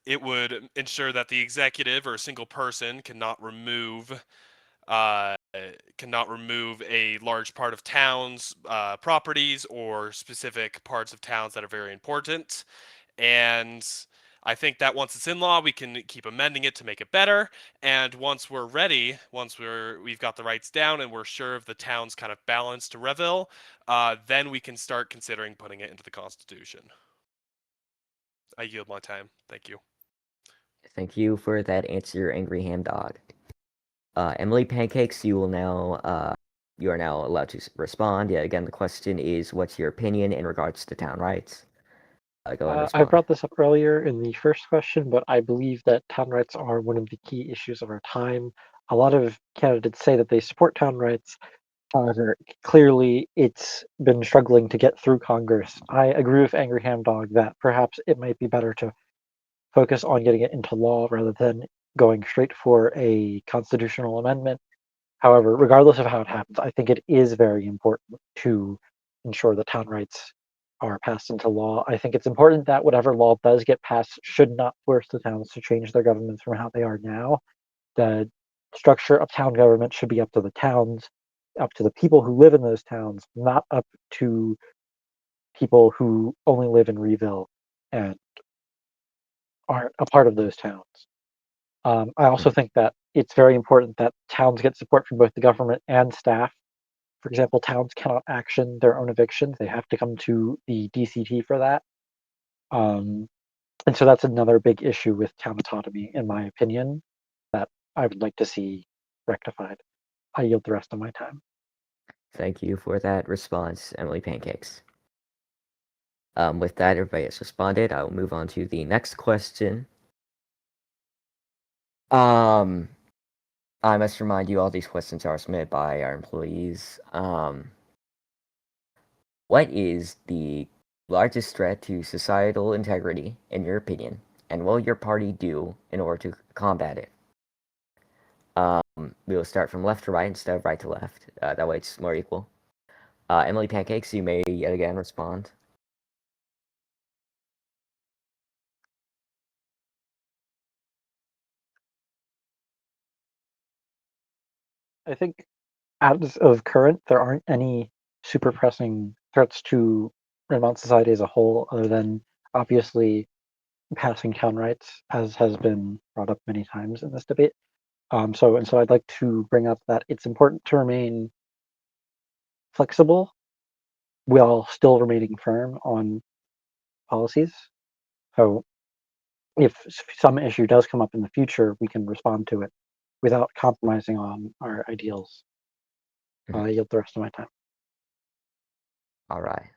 it would ensure that the executive or a single person uh, cannot remove a large part of towns' properties or specific parts of towns that are very important. And I think that once it's in law, we can keep amending it to make it better. And once we're ready, we've got the rights down and we're sure of the town's kind of balance to Reville, then we can start considering putting it into the Constitution. I yield my time. Thank you. Thank you for that answer, Angry Ham Dog. Emily Pancakes, you are now allowed to respond. Yeah, again, the question is, what's your opinion in regards to town rights? Go and I respond. brought this up earlier in the first question, but I believe that town rights are one of the key issues of our time. A lot of candidates say that they support town rights. However, clearly it's been struggling to get through Congress. I agree with Angry Ham Dog that perhaps it might be better to focus on getting it into law rather than going straight for a constitutional amendment. However, regardless of how it happens, I think it is very important to ensure that town rights are passed into law. I think it's important that whatever law does get passed should not force the towns to change their governments from how they are now. The structure of town government should be up to the towns, up to the people who live in those towns, not up to people who only live in Reville and aren't a part of those towns. I also think that it's very important that towns get support from both the government and staff. For example, towns cannot action their own evictions. They have to come to the DCT for that. Um, and so that's another big issue with town autonomy, in my opinion, that I would like to see rectified. I yield the rest of my time. Thank you for that response, Emily Pancakes. With that, everybody has responded. I will move on to the next question. I must remind you all these questions are submitted by our employees. What is the largest threat to societal integrity, in your opinion, and what will your party do in order to combat it? We will start from left to right instead of right to left. That way it's more equal. Emily Pancakes, you may yet again respond. I think as of current, there aren't any super pressing threats to Redmont society as a whole, other than obviously passing town rights, as has been brought up many times in this debate. So I'd like to bring up that it's important to remain flexible while still remaining firm on policies. So if some issue does come up in the future, we can respond to it without compromising on our ideals. I yield the rest of my time. All right.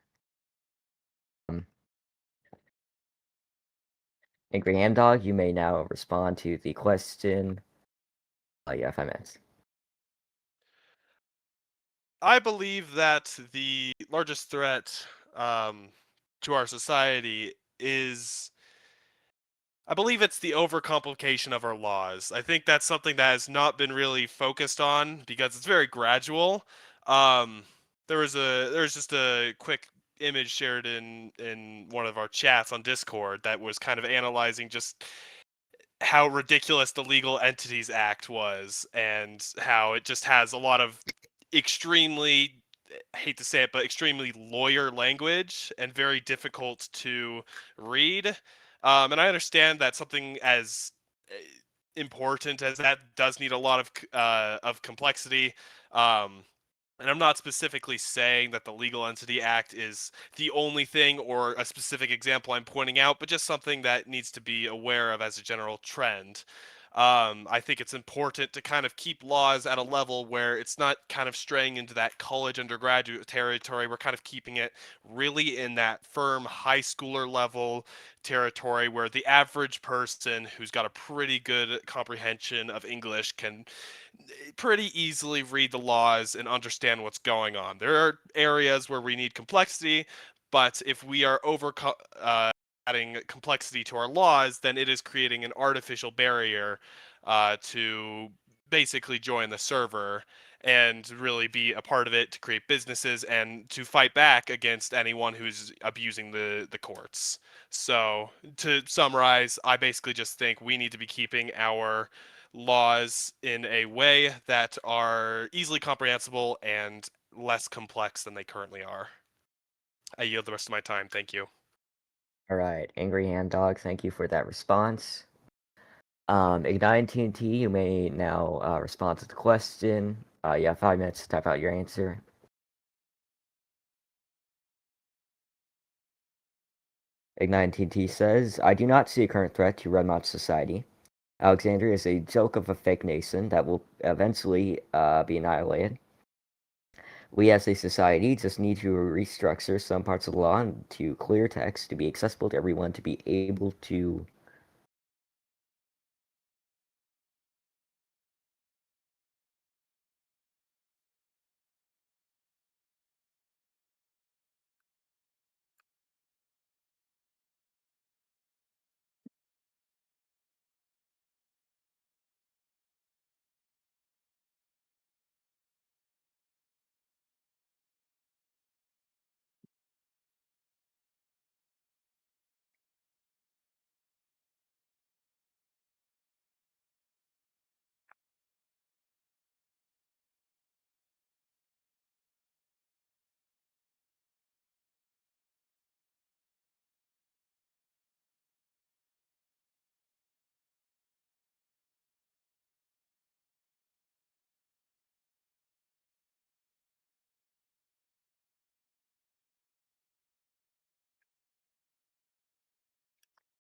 Angry Ham Dog, you may now respond to the question. Yeah, 5 minutes. I believe that the largest threat to our society is, I believe it's the overcomplication of our laws. I think that's something that has not been really focused on because it's very gradual. Um, there was just a quick image shared in one of our chats on Discord that was kind of analyzing just how ridiculous the Legal Entities Act was and how it just has a lot of extremely, I hate to say it, but extremely lawyer language and very difficult to read. And I understand that something as important as that does need a lot of complexity. Um, and I'm not specifically saying that the Legal Entity Act is the only thing or a specific example I'm pointing out, but just something that needs to be aware of as a general trend. I think it's important to kind of keep laws at a level where it's not kind of straying into that college undergraduate territory. We're kind of keeping it really in that firm high schooler level territory where the average person who's got a pretty good comprehension of English can pretty easily read the laws and understand what's going on. There are areas where we need complexity, but if we are adding complexity to our laws, then it is creating an artificial barrier to basically join the server and really be a part of it to create businesses and to fight back against anyone who's abusing the courts. So to summarize, I basically just think we need to be keeping our laws in a way that are easily comprehensible and less complex than they currently are. I yield the rest of my time. Thank you. All right, Angry Hand Dog, thank you for that response. Ignite TNT, you may now respond to the question. You have 5 minutes to type out your answer. Ignite TNT says, I do not see a current threat to Redmont society. Alexandria is a joke of a fake nation that will eventually be annihilated. We as a society just need to restructure some parts of the law into clear text to be accessible to everyone to be able to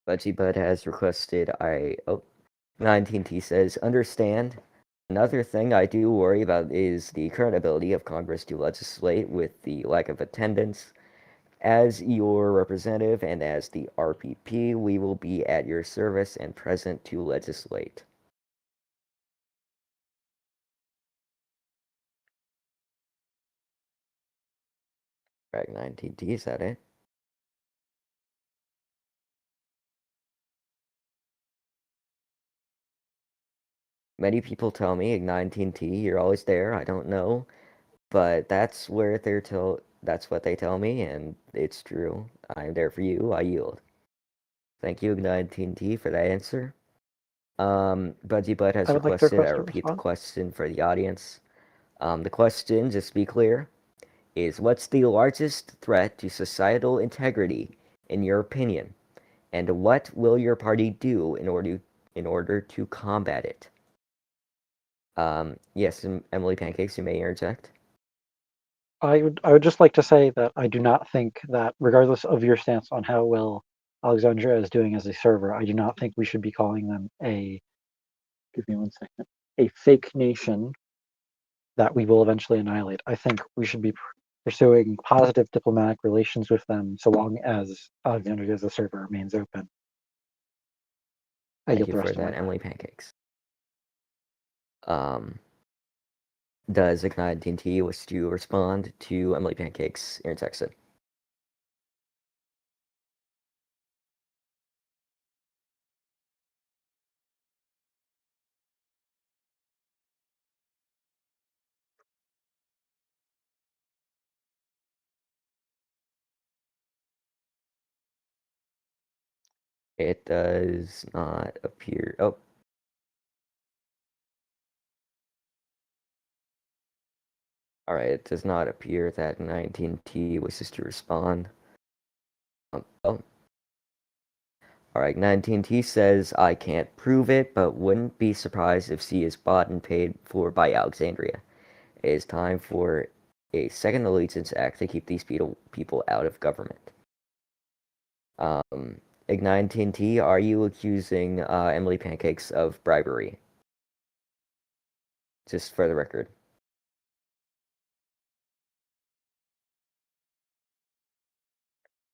Budgie Bud has requested 19T says, understand. Another thing I do worry about is the current ability of Congress to legislate with the lack of attendance. As your representative and as the RPP, we will be at your service and present to legislate. Right, 19T, is that it? Many people tell me, 19T, you're always there. I don't know, but that's what they tell me, and it's true. I'm there for you. I yield. Thank you, 19T, for that answer. Budgie Bud has I would like to requested I request a repeat the response. question for the audience. The question, just to be clear, is what's the largest threat to societal integrity, in your opinion? And what will your party do in order to combat it? Yes, Emily Pancakes, you may interject. I would just like to say that I do not think that, regardless of your stance on how well Alexandria is doing as a server, I do not think we should be calling them give me one second, a fake nation that we will eventually annihilate. I think we should be pursuing positive diplomatic relations with them so long as Alexandria as a server remains open. I Thank yield you the for rest of my that, time. Emily Pancakes. Um, does Ignite DNT wish to respond to Emily Pancakes' interjection? It does not appear. Oh. Alright, it does not appear that 19T wishes to respond. Oh. Alright, 19T says, I can't prove it, but wouldn't be surprised if C is bought and paid for by Alexandria. It is time for a second Allegiance Act to keep these people out of government. Ignite TNT, are you accusing Emily Pancakes of bribery? Just for the record.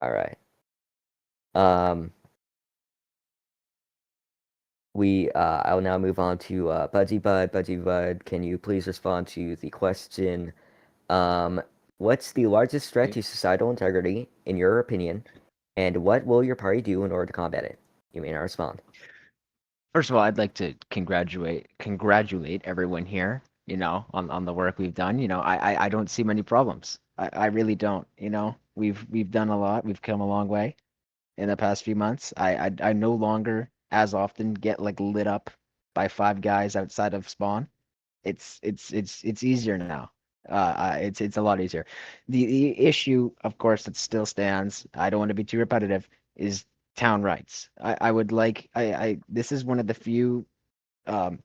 Alright. I'll now move on to Budgie Bud. Budgie Bud, can you please respond to the question? What's the largest threat to societal integrity, in your opinion, and what will your party do in order to combat it? You may now respond. First of all, I'd like to congratulate everyone here, on the work we've done. I don't see many problems. I really don't. We've done a lot. We've come a long way in the past few months. I no longer as often get like lit up by five guys outside of spawn. It's easier now. It's a lot easier. The issue, of course, that still stands. I don't want to be too repetitive. Is town rights. I would like. I This is one of the few um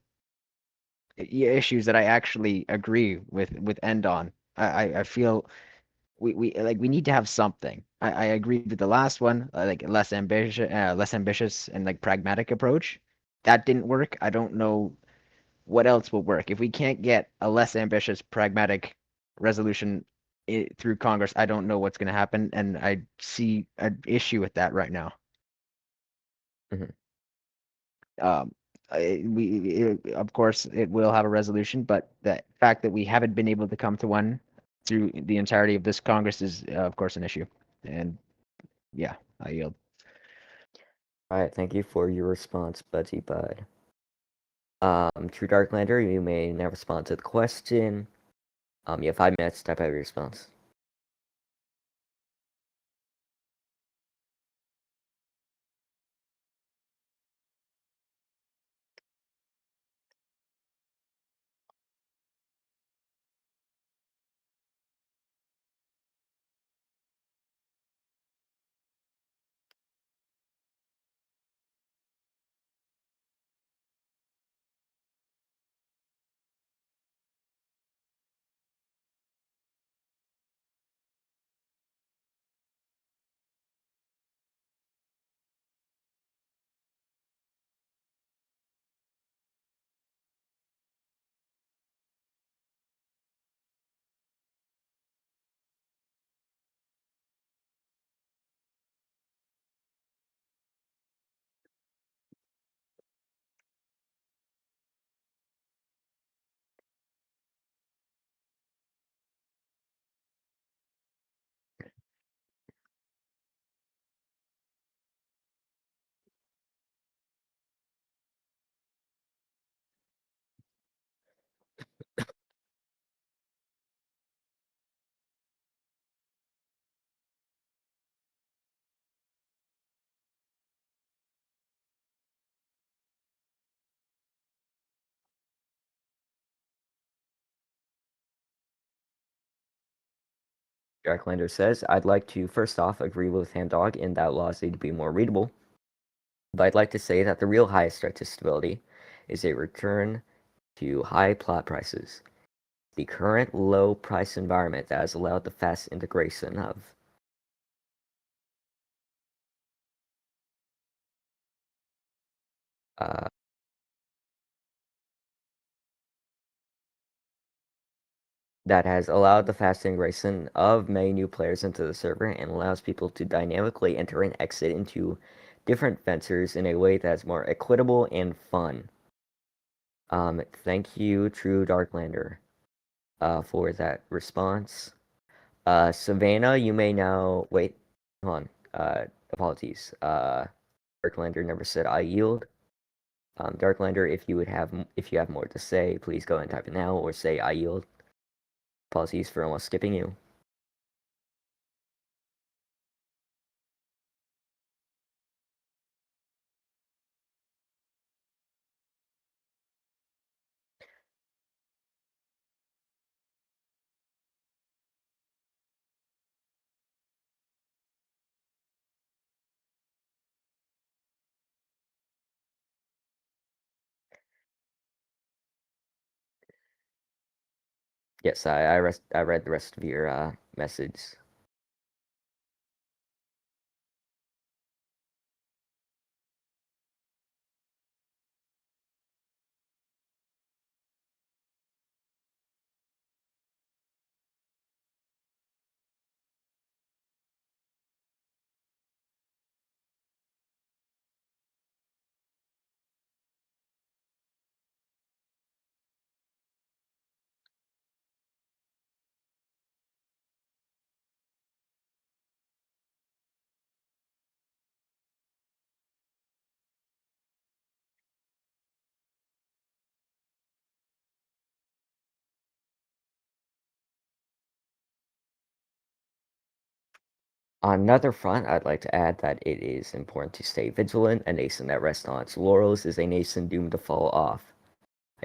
issues that I actually agree with End on. I feel we need to have something. I agree with the last one, like less ambitious and like pragmatic approach. That didn't work. I don't know what else will work. If we can't get a less ambitious, pragmatic resolution through Congress, I don't know what's going to happen, and I see an issue with that right now. Mhm. Um, of course, it will have a resolution, but the fact that we haven't been able to come to one through the entirety of this Congress is, of course, an issue. And yeah, I yield. Alright, thank you for your response, Budgie Bud. True Darklander, you may now respond to the question. You have 5 minutes to type out your response. Darklander says, I'd like to first off agree with Hamdog in that laws need to be more readable. But I'd like to say that the real highest threat to stability is a return to high plot prices. The current low price environment that has allowed the fast integration of that has allowed the fast integration of many new players into the server and allows people to dynamically enter and exit into different fencers in a way that's more equitable and fun. Thank you, True Darklander, for that response. Savannah, you may now wait. Hold on. Apologies. Darklander never said I yield. Darklander, if you have more to say, please go and type it now or say I yield. Apologies for almost skipping you. Yes, I read the rest of your message. On another front, I'd like to add that it is important to stay vigilant. A nation that rests on its laurels is a nation doomed to fall off.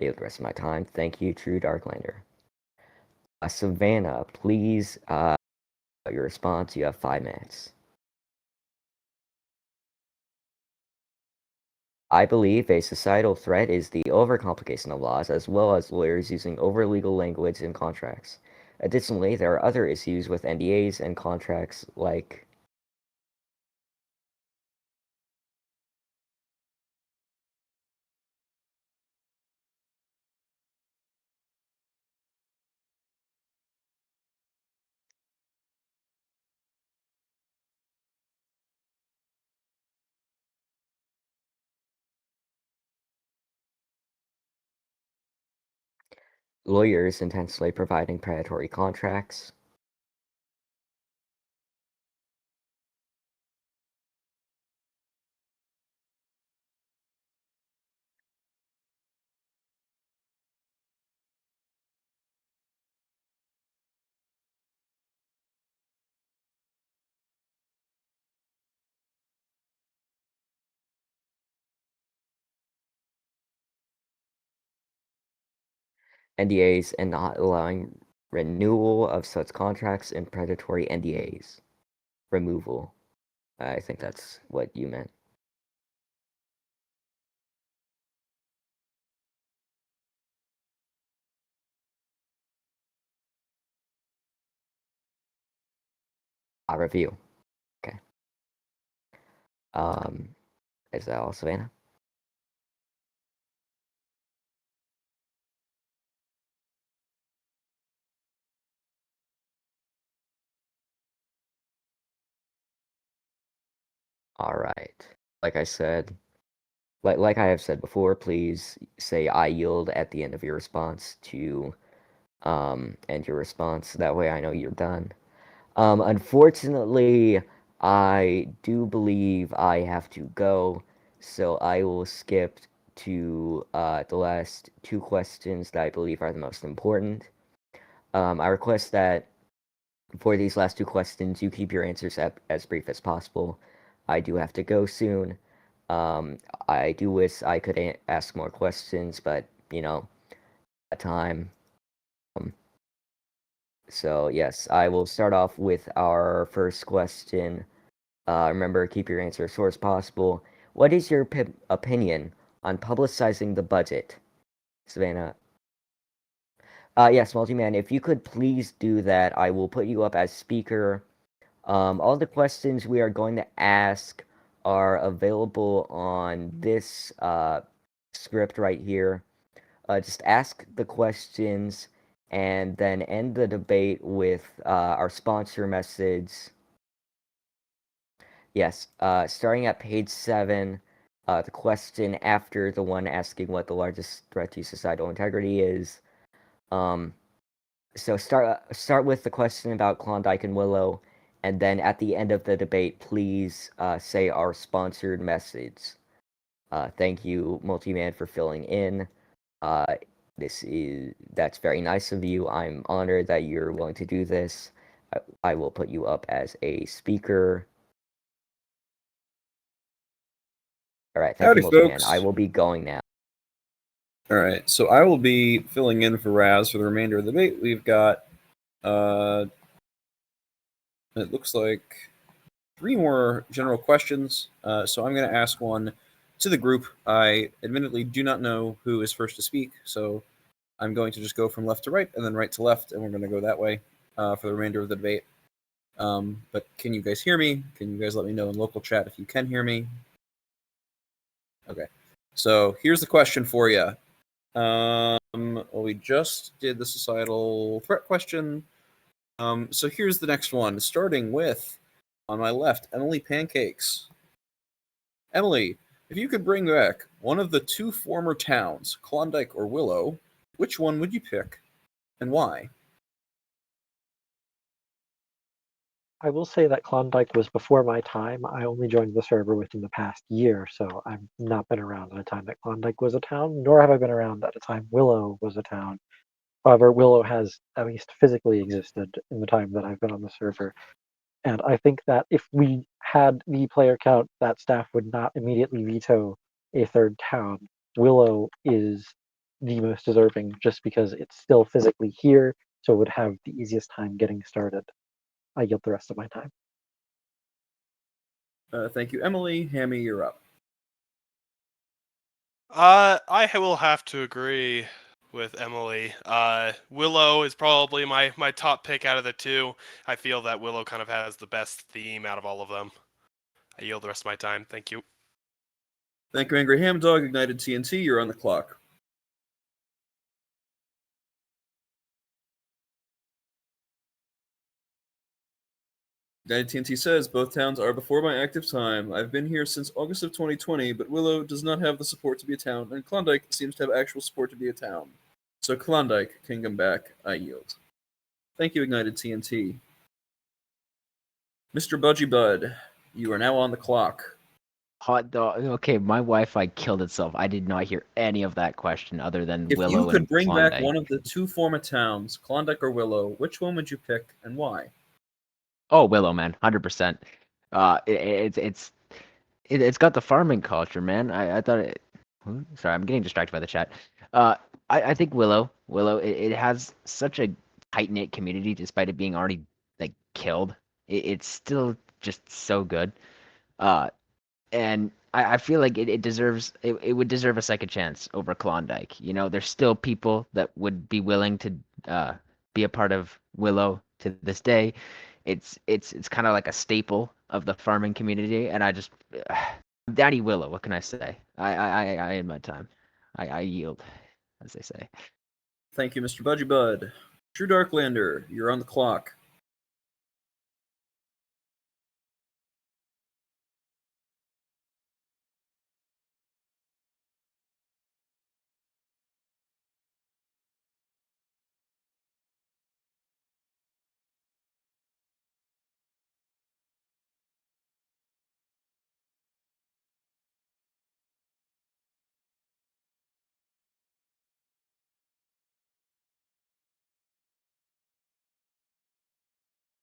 I yield the rest of my time. Thank you, True Darklander. Savannah, please, your response. You have 5 minutes. I believe a societal threat is the overcomplication of laws, as well as lawyers using over-legal language in contracts. Additionally, there are other issues with NDAs and contracts like lawyers intentionally providing predatory contracts. NDAs and not allowing renewal of such contracts and predatory NDAs. Removal. I think that's what you meant. Review. Okay. Is that all, Savannah? All right. Like I said, like I have said before, please say I yield at the end of your response to end your response. That way I know you're done. Unfortunately, I do believe I have to go, so I will skip to the last 2 questions that I believe are the most important. I request that for these last 2 questions, you keep your answers as brief as possible. I do have to go soon. I do wish I could ask more questions, but, you know, at time. So yes, I will start off with our first question. Remember, keep your answer as short as possible. What is your opinion on publicizing the budget? Savannah. Yes, Multi-Man, if you could please do that, I will put you up as speaker. All the questions we are going to ask are available on this script right here. Just ask the questions and then end the debate with our sponsor message. Yes, starting at page 7, the question after the one asking what the largest threat to societal integrity is. So start with the question about Klondike and Willow, and then at the end of the debate, please say our sponsored message. Thank you, Multi-Man, for filling in. That's very nice of you. I'm honored that you're willing to do this. I will put you up as a speaker. All right, thank Howdy, you, Multi-Man. folks. I will be going now. All right, so I will be filling in for Raz for the remainder of the debate. We've got, it looks like 3 more general questions. So I'm going to ask one to the group. I admittedly do not know who is first to speak, so I'm going to just go from left to right and then right to left, and we're going to go that way for the remainder of the debate. But can you guys hear me? Can you guys let me know in local chat if you can hear me? Okay, so here's the question for you. Well, we just did the societal threat question. So here's the next one, starting with, on my left, Emily Pancakes. Emily, if you could bring back one of the 2 former towns, Klondike or Willow, which one would you pick, and why? I will say that Klondike was before my time. I only joined the server within the past year, so I've not been around at a time that Klondike was a town, nor have I been around at a time Willow was a town. However, Willow has at least physically existed in the time that I've been on the server. And I think that if we had the player count, that staff would not immediately veto a third town. Willow is the most deserving just because it's still physically here, so it would have the easiest time getting started. I yield the rest of my time. Thank you, Emily. Hammy, you're up. I will have to agree with Emily. Willow is probably my top pick out of the 2. I feel that Willow kind of has the best theme out of all of them. I yield the rest of my time. Thank you. Thank you, Angry Ham Dog. Ignited TNT, you're on the clock. Ignited TNT says, both towns are before my active time. I've been here since August of 2020, but Willow does not have the support to be a town, and Klondike seems to have actual support to be a town. So Klondike can come back. I yield. Thank you, Ignited TNT. Mr. Budgie Bud, you are now on the clock. Hot dog. Okay, my Wi-Fi killed itself. I did not hear any of that question other than If Willow you could and bring Klondike. back one of the 2 former towns, Klondike or Willow, which one would you pick and why? Oh, Willow, man, 100%. It's got the farming culture, man. I thought it. Sorry, I'm getting distracted by the chat. I think Willow, it has such a tight knit community, despite it being already like killed. It's still just so good. And I feel like it would deserve a second chance over Klondike. You know, there's still people that would be willing to be a part of Willow to this day. It's kind of like a staple of the farming community, and I just Daddy Willow. What can I say? I in my time, I yield, as they say. Thank you, Mr. Budgie Bud. True Darklander, you're on the clock.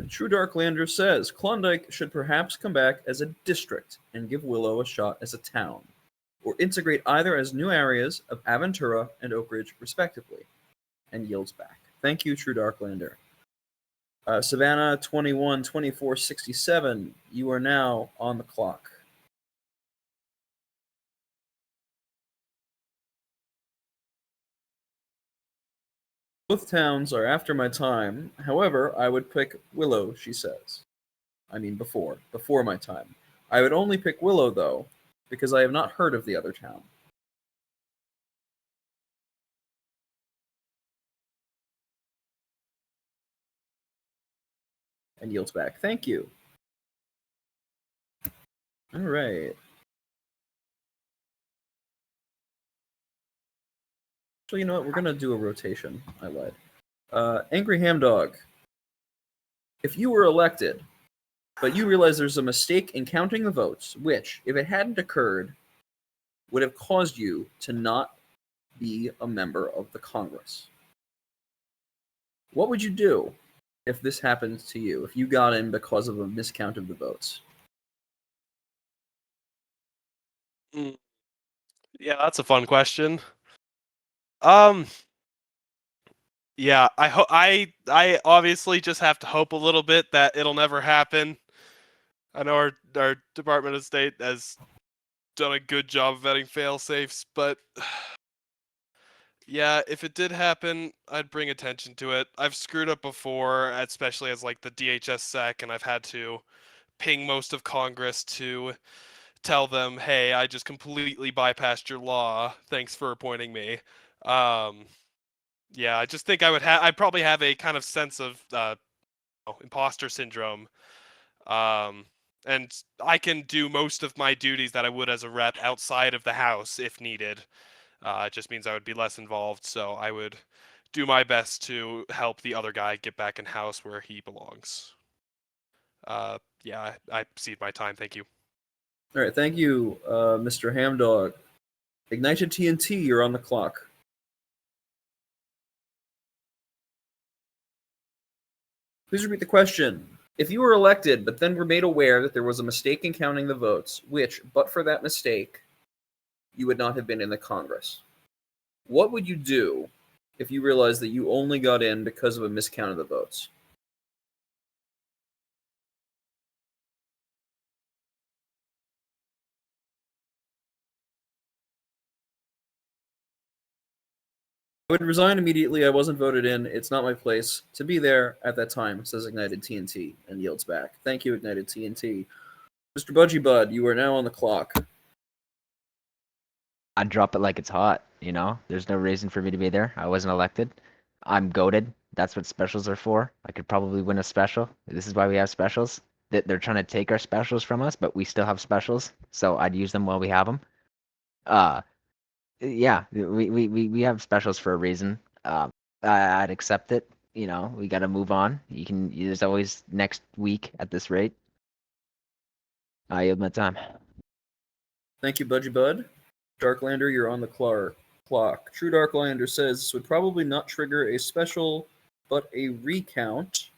True Darklander says Klondike should perhaps come back as a district and give Willow a shot as a town, or integrate either as new areas of Aventura and Oak Ridge, respectively, and yields back. Thank you, True Darklander. Savannah 21-24-67, you are now on the clock. Both towns are after my time. However, I would pick Willow, she says. I mean before my time. I would only pick Willow, though, because I have not heard of the other town. And yields back. Thank you. All right. Actually, you know what? We're going to do a rotation. I lied. Angry Ham Dog. If you were elected, but you realize there's a mistake in counting the votes, which, if it hadn't occurred, would have caused you to not be a member of the Congress. What would you do if this happened to you, if you got in because of a miscount of the votes? Yeah, that's a fun question. Yeah, I obviously just have to hope a little bit that it'll never happen. I know our Department of State has done a good job of vetting fail-safes, but yeah, if it did happen, I'd bring attention to it. I've screwed up before, especially as like the DHS sec, and I've had to ping most of Congress to tell them, "Hey, I just completely bypassed your law. Thanks for appointing me." Yeah, I just think I'd probably have a kind of sense of imposter syndrome. And I can do most of my duties that I would as a rep outside of the House if needed. It just means I would be less involved, so I would do my best to help the other guy get back in House where he belongs. Yeah, I cede my time. Thank you. All right, thank you, Mr. Hamdog. Ignited TNT, you're on the clock. Please repeat the question. If you were elected, but then were made aware that there was a mistake in counting the votes, which, but for that mistake, you would not have been in the Congress, what would you do if you realized that you only got in because of a miscount of the votes? I would resign immediately. I wasn't voted in. It's not my place to be there at that time, says Ignited TNT, and yields back. Thank you, Ignited TNT. Mr. Budgie Bud, you are now on the clock. I'd drop it like it's hot, you know? There's no reason for me to be there. I wasn't elected. I'm goated. That's what specials are for. I could probably win a special. This is why we have specials. They're trying to take our specials from us, but we still have specials, so I'd use them while we have them. Yeah, we have specials for a reason. I'd accept it. You know, we got to move on. There's always next week at this rate. I yield my time. Thank you, Budgie Bud. Darklander, you're on the clock. True Darklander says this would probably not trigger a special, but a recount.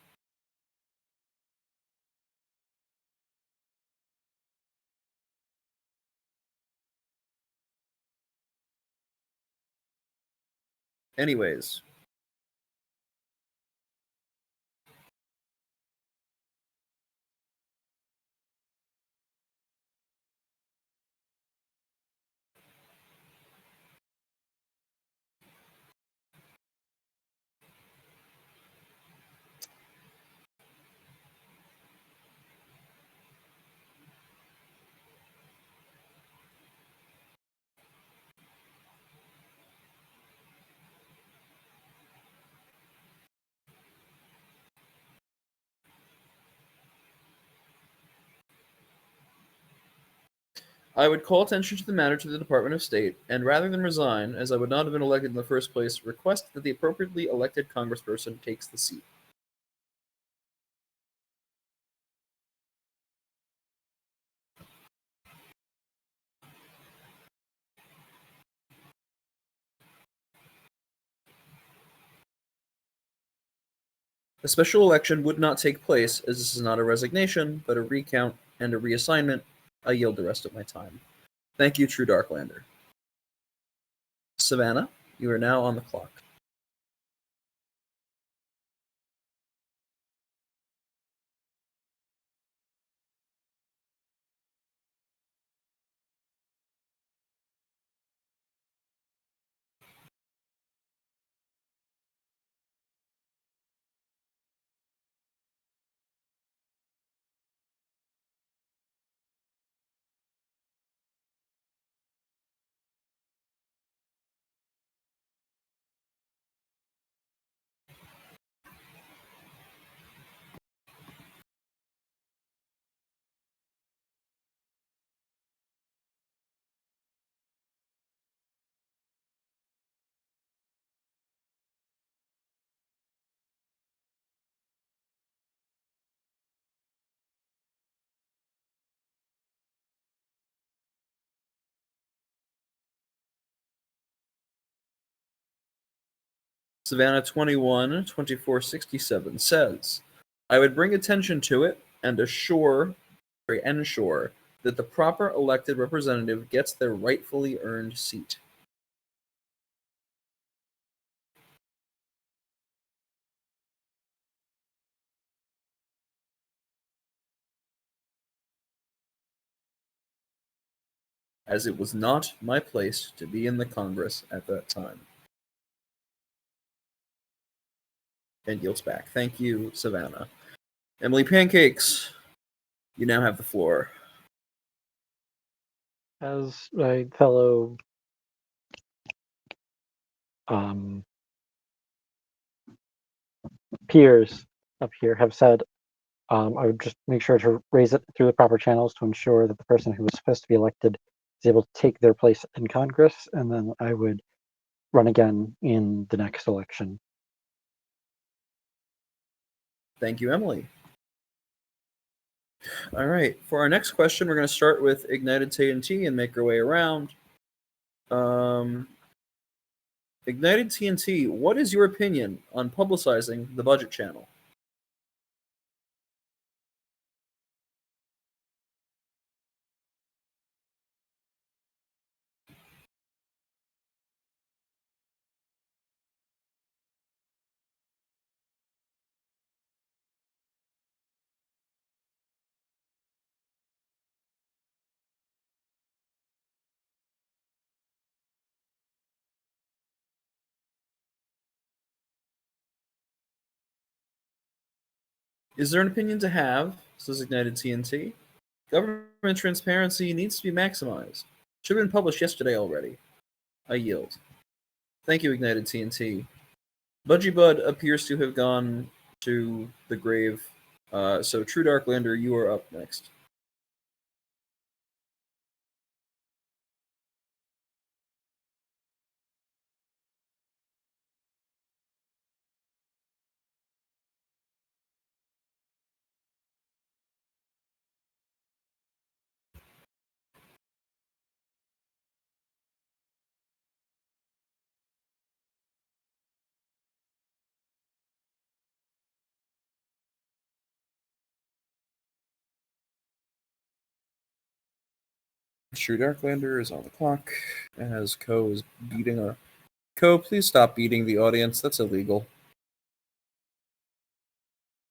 Anyways. I would call attention to the matter to the Department of State, and rather than resign, as I would not have been elected in the first place, request that the appropriately elected congressperson takes the seat. A special election would not take place, as this is not a resignation, but a recount and a reassignment. I yield the rest of my time. Thank you, True Darklander. Savannah, you are now on the clock. Savannah 21-2467 says, I would bring attention to it and ensure that the proper elected representative gets their rightfully earned seat. As it was not my place to be in the Congress at that time. And yields back. Thank you, Savannah. Emily Pancakes, you now have the floor. As my fellow peers up here have said, I would just make sure to raise it through the proper channels to ensure that the person who was supposed to be elected is able to take their place in Congress, and then I would run again in the next election. Thank you, Emily. All right, for our next question, we're going to start with Ignited TNT and make our way around. Ignited TNT, what is your opinion on publicizing the budget channel? Is there an opinion to have, says Ignited TNT? Government transparency needs to be maximized. Should have been published yesterday already. I yield. Thank you, Ignited TNT. Budgie Bud appears to have gone to the grave. So True Darklander, you are up next. True Darklander is on the clock as Co is beating a. Co, please stop beating the audience. That's illegal.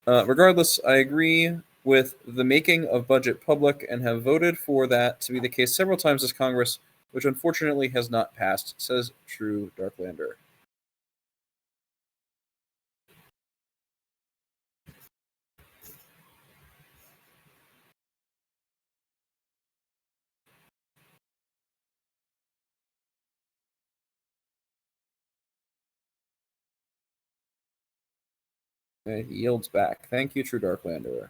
Regardless, I agree with the making of budget public and have voted for that to be the case several times this Congress, which unfortunately has not passed, says True Darklander. Okay, he yields back. Thank you, True Darklander.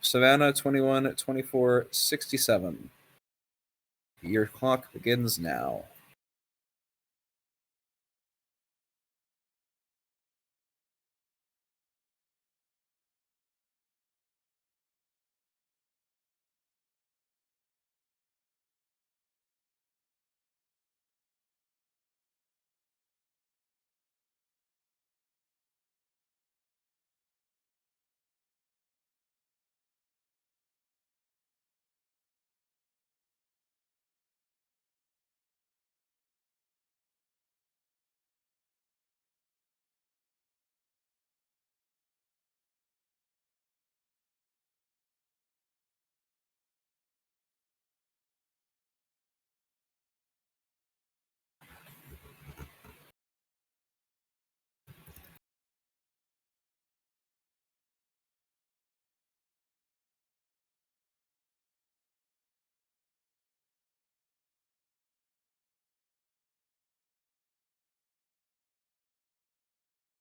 Savannah 21-24-67. Your clock begins now.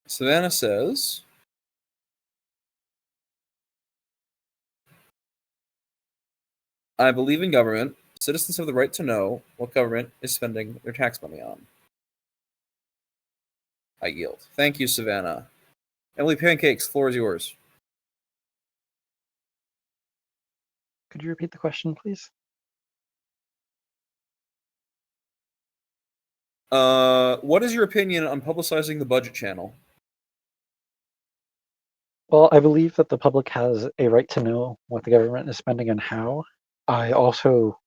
Savannah says, I believe in government. Citizens have the right to know what government is spending their tax money on. I yield. Thank you, Savannah. Emily Pancakes, floor is yours. Could you repeat the question, please? What is your opinion on publicizing the budget channel? Well, I believe that the public has a right to know what the government is spending and how. I also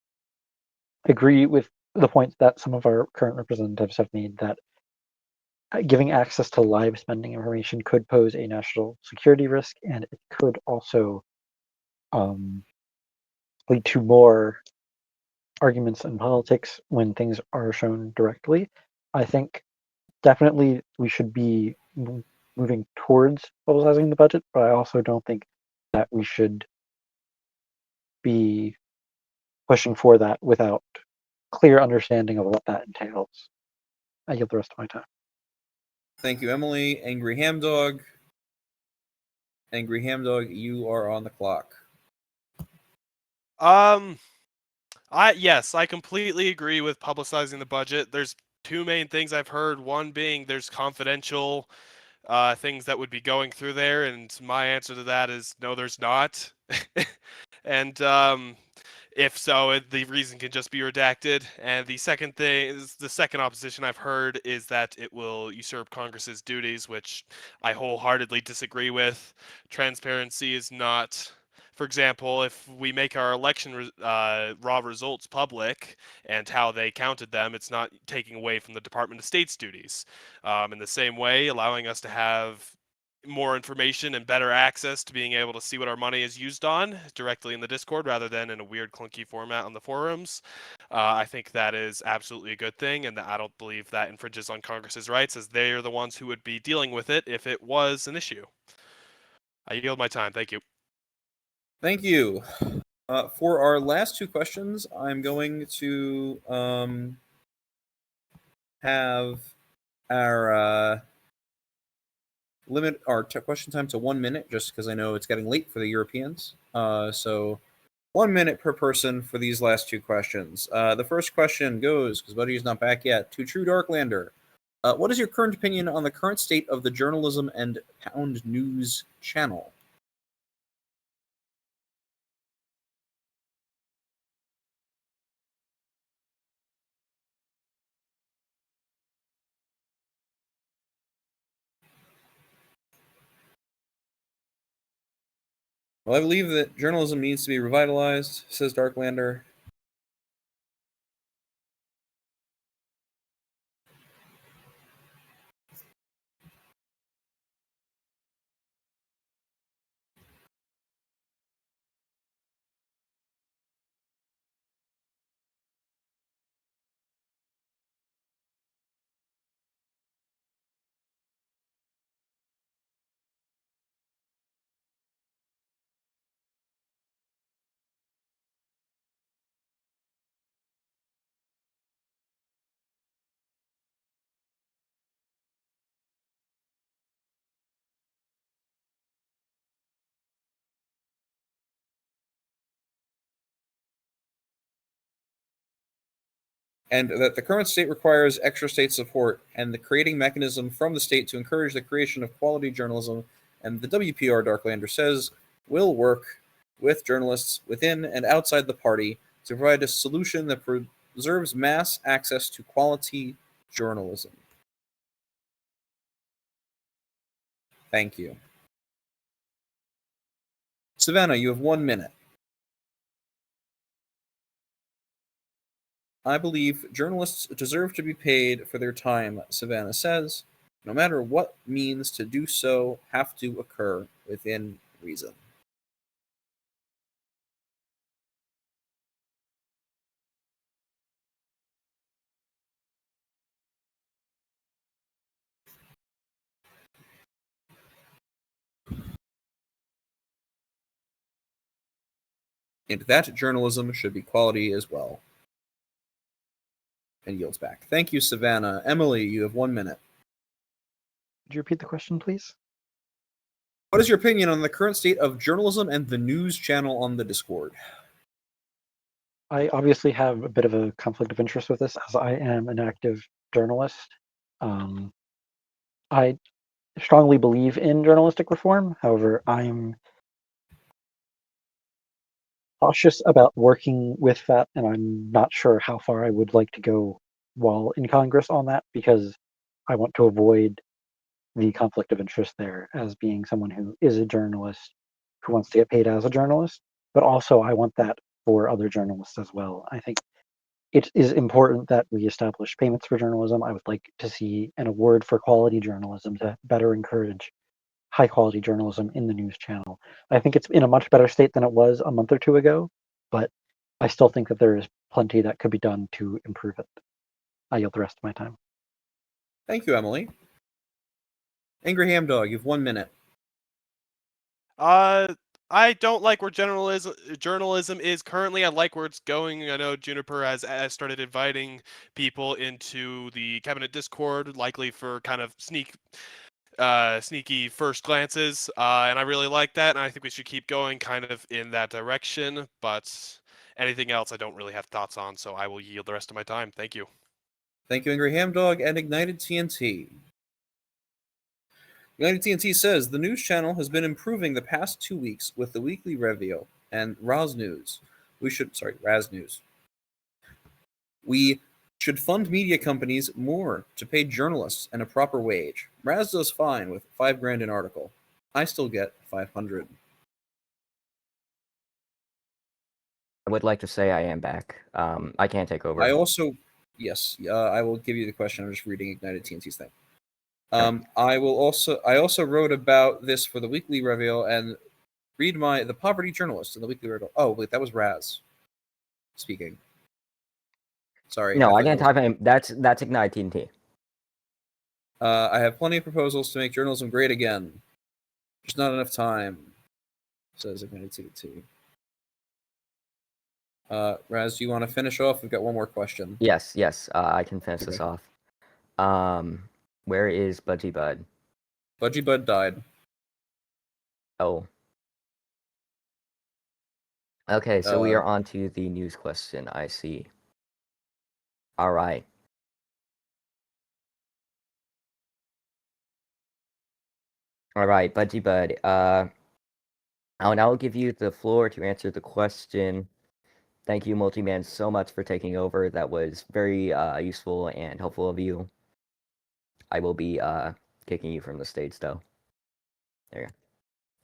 agree with the point that some of our current representatives have made that giving access to live spending information could pose a national security risk, and it could also um, lead to more arguments in politics when things are shown directly. I think definitely we should be moving towards publicizing the budget, but I also don't think that we should be pushing for that without clear understanding of what that entails. I yield the rest of my time. Thank you, Emily. Angry Hamdog. Angry Hamdog, you are on the clock. Yes, I completely agree with publicizing the budget. There's two main things I've heard. One being there's confidential things that would be going through there, and my answer to that is no, there's not. And if so, the reason can just be redacted. And the second thing is the second opposition I've heard is that it will usurp Congress's duties, which I wholeheartedly disagree with. Transparency is not. For example, if we make our election raw results public and how they counted them, it's not taking away from the Department of State's duties. In the same way, allowing us to have more information and better access to being able to see what our money is used on directly in the Discord rather than in a weird clunky format on the forums. I think that is absolutely a good thing, and I don't believe that infringes on Congress's rights, as they are the ones who would be dealing with it if it was an issue. I yield my time. Thank you. Thank you. For our last two questions, I'm going to have our limit our question time to 1 minute, just because I know it's getting late for the Europeans. So 1 minute per person for these last two questions. The first question goes, because Buddy is not back yet, to True Darklander. What is your current opinion on the current state of the journalism and Pound News channel? Well, I believe that journalism needs to be revitalized, says Darklander. And that the current state requires extra state support and the creating mechanism from the state to encourage the creation of quality journalism, and the WPR Darklander says will work with journalists within and outside the party to provide a solution that preserves mass access to quality journalism. Thank you. Savannah, you have 1 minute. I believe journalists deserve to be paid for their time, Savannah says, no matter what means to do so have to occur within reason. And that journalism should be quality as well. And yields back. Thank you, Savannah. Emily, you have 1 minute. Could you repeat the question, please? What is your opinion on the current state of journalism and the news channel on the Discord? I obviously have a bit of a conflict of interest with this, as I am an active journalist. I strongly believe in journalistic reform. However, I'm cautious about working with that, and I'm not sure how far I would like to go while in Congress on that because I want to avoid the conflict of interest there as being someone who is a journalist who wants to get paid as a journalist, but also I want that for other journalists as well. I think it is important that we establish payments for journalism. I would like to see an award for quality journalism to better encourage high quality journalism in the news channel. I think it's in a much better state than it was a month or two ago, but I still think that there is plenty that could be done to improve it. I yield the rest of my time. Thank you, Emily. Angry Ham Dog, you have 1 minute. I don't like where journalism is currently. I like where it's going. I know Juniper has started inviting people into the cabinet Discord, likely for kind of sneaky first glances, and I really like that. And I think we should keep going kind of in that direction. But anything else, I don't really have thoughts on. So I will yield the rest of my time. Thank you. Thank you, Angry Ham Dog and Ignited TNT. United TNT says the news channel has been improving the past 2 weeks with the weekly review and RazNews. RazNews. We should fund media companies more to pay journalists and a proper wage. Raz does fine with $5,000 an article. I still get 500. I would like to say I am back. I can't take over. I also, yes, I will give you the question. I'm just reading Ignited TNT's thing. I also wrote about this for the weekly review and read the poverty journalist in the weekly review. Oh wait, that was Raz speaking. Sorry. No, I can't type him. That's Ignite TNT. I have plenty of proposals to make journalism great again. Just not enough time, says Ignited TNT. Raz, do you want to finish off? We've got one more question. Yes, I can finish this off. Where is Budgie Bud? Budgie Bud died. Oh. Okay, so we are on to the news question, I see. All right. All right, Budgie Bud. I'll now give you the floor to answer the question. Thank you, Multiman, so much for taking over. That was very useful and helpful of you. I will be kicking you from the stage, though. There you go.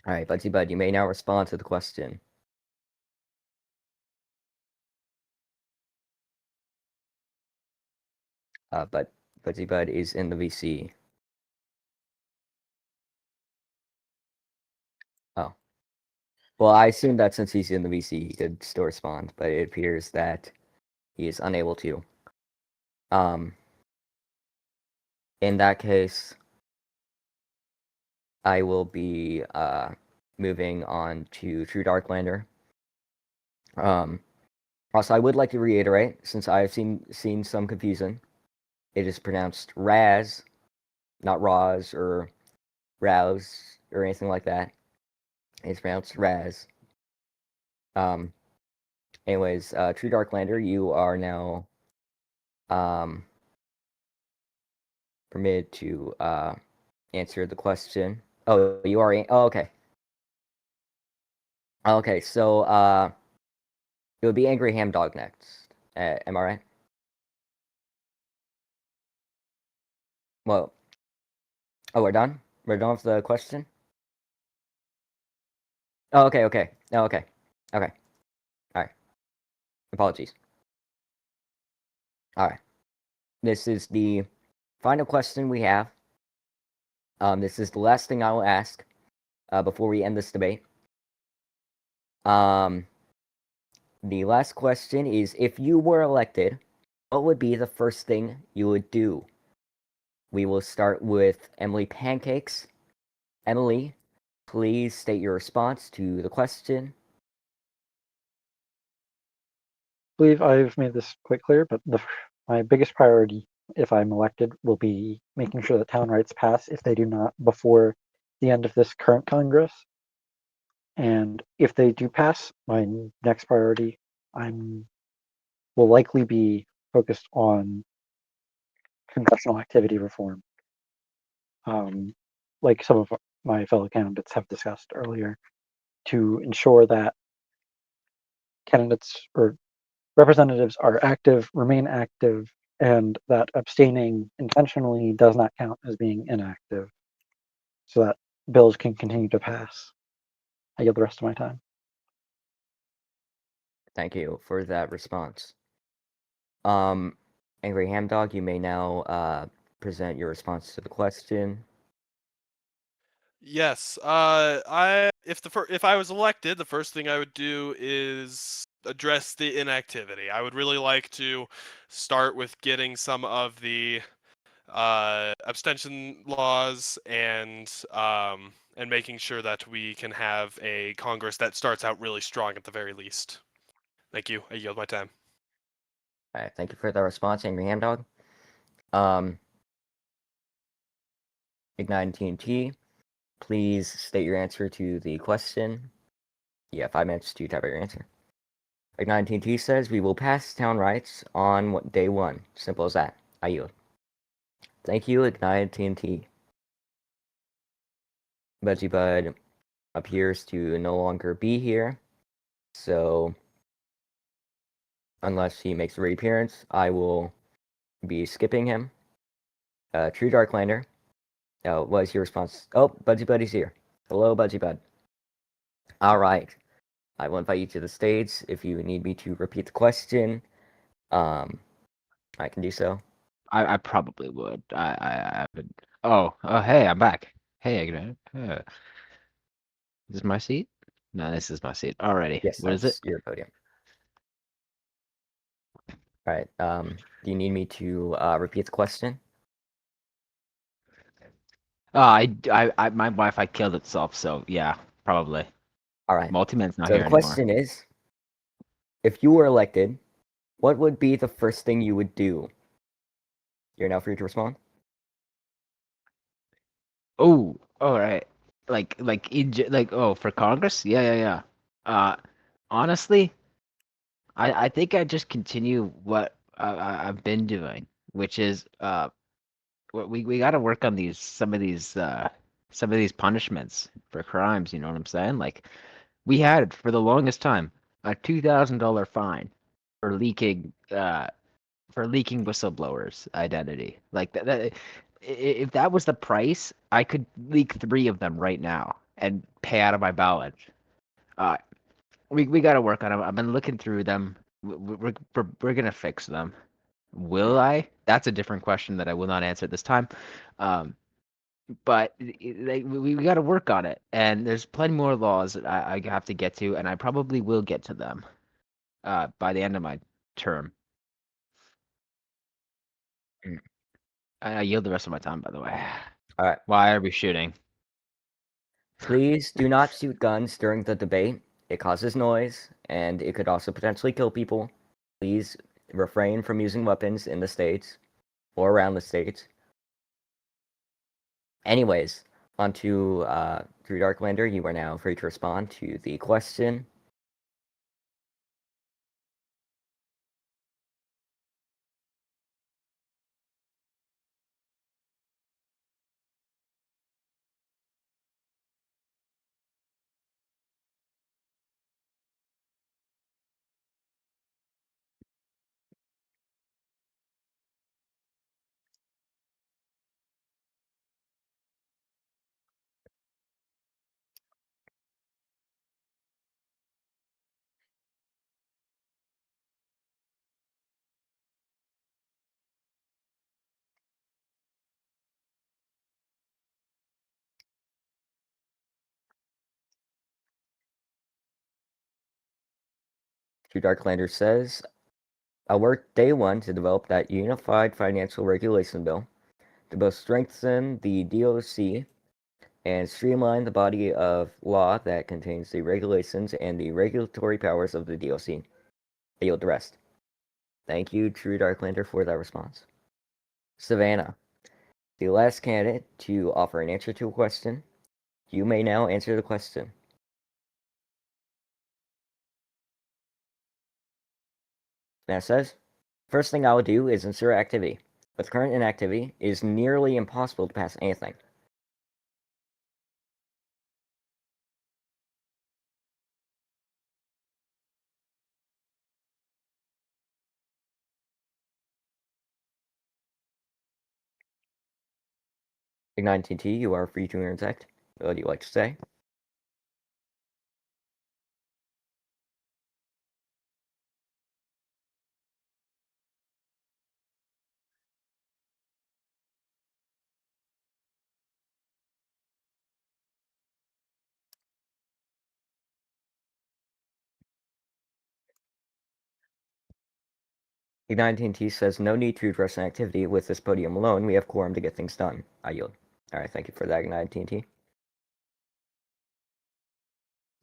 All right, Budgie Bud, you may now respond to the question. But Budgie Bud is in the VC. Oh. Well, I assume that since he's in the VC, he could still respond, but it appears that he is unable to. In that case, I will be moving on to True Darklander. Also, I would like to reiterate, since I've seen some confusion, it is pronounced Raz, not Roz or Rouse or anything like that. It's pronounced Raz. Anyways, True Darklander, you are now permitted to answer the question. Oh, you are. Oh, okay. Okay, so it would be Angry Ham Dog next. Am I right? Well, oh, we're done. We're done with the question. Oh, okay. Oh, okay. All right. Apologies. All right. This is the final question we have. This is the last thing I will ask before we end this debate. The last question is, if you were elected, what would be the first thing you would do? We will start with Emily Pancakes. Emily, please state your response to the question. I believe I've made this quite clear, but my biggest priority, if I'm elected, will be making sure that town rights pass if they do not before the end of this current Congress. And if they do pass, my next priority will likely be focused on congressional activity reform. Like some of my fellow candidates have discussed earlier, to ensure that candidates or representatives are active, remain active and that abstaining intentionally does not count as being inactive, so that bills can continue to pass. I yield the rest of my time. Thank you for that response. Angry Ham Dog, you may now present your response to the question. Yes. If I was elected, the first thing I would do is address the inactivity. I would really like to start with getting some of the abstention laws and making sure that we can have a Congress that starts out really strong at the very least. Thank you. I yield my time. All right, thank you for the response, Angry Ham Dog. Ignite TNT, please state your answer to the question. You have 5 minutes to type out your answer. Ignite TNT says we will pass town rights on day 1. Simple as that. I yield. Thank you, Ignite TNT. Budgie Bud appears to no longer be here, so unless he makes a reappearance, I will be skipping him. True Darklander, what is your response? Oh, Budgie Buddy's here. Hello, Budgie Bud. All right. I will invite you to the stage. If you need me to repeat the question, I can do so. I probably would. I would. Oh, hey, I'm back. Hey, Ignite. Is this my seat? No, this is my seat. Alrighty. Yes, What is it? that's your podium. All right. Do you need me to repeat the question? My Wi-Fi killed itself, so yeah, probably. All right. Multiman's not So here the anymore. question is, if you were elected, what would be the first thing you would do? You're now free to respond. Oh, all right. Oh, for Congress? Yeah. Honestly, I think I just continue what I've been doing, which is we got to work on some of these punishments for crimes. You know what I'm saying? Like we had for the longest time a $2,000 fine for leaking whistleblowers' identity. Like if that was the price, I could leak 3 of them right now and pay out of my ballot. Uh, we got to work on them. I've been looking through them. We're gonna fix them. Will I? That's a different question that I will not answer at this time. Um, but like, we got to work on it, and there's plenty more laws that I have to get to, and I probably will get to them by the end of my term. Mm. I yield the rest of my time, by the way. All right. Why are we shooting? Please do not shoot guns during the debate. It causes noise, and it could also potentially kill people. Please refrain from using weapons in the States or around the States. Anyways, on to Drew Darklander. You are now free to respond to the question. Drew Darklander says, I worked day 1 to develop that unified financial regulation bill to both strengthen the DOC and streamline the body of law that contains the regulations and the regulatory powers of the DOC. I yield the rest. Thank you, True Darklander, for that response. Savannah, the last candidate to offer an answer to a question. You may now answer the question. Now says, first thing I would do is ensure activity. With current inactivity, it is nearly impossible to pass anything. Ignite you are free to interject. What would you like to say? Ignite says, no need to address an activity. With this podium alone, we have quorum to get things done. I yield. All right, thank you for that, Ignite.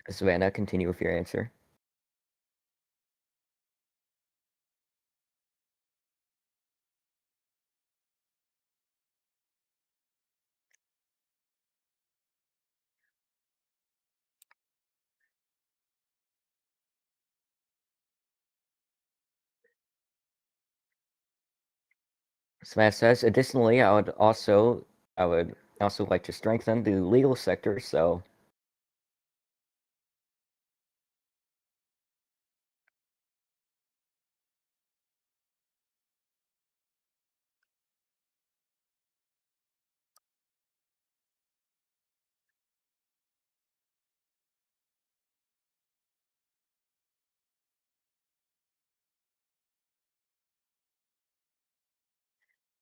Savannah, continue with your answer. Smash says, additionally, I would also like to strengthen the legal sector, so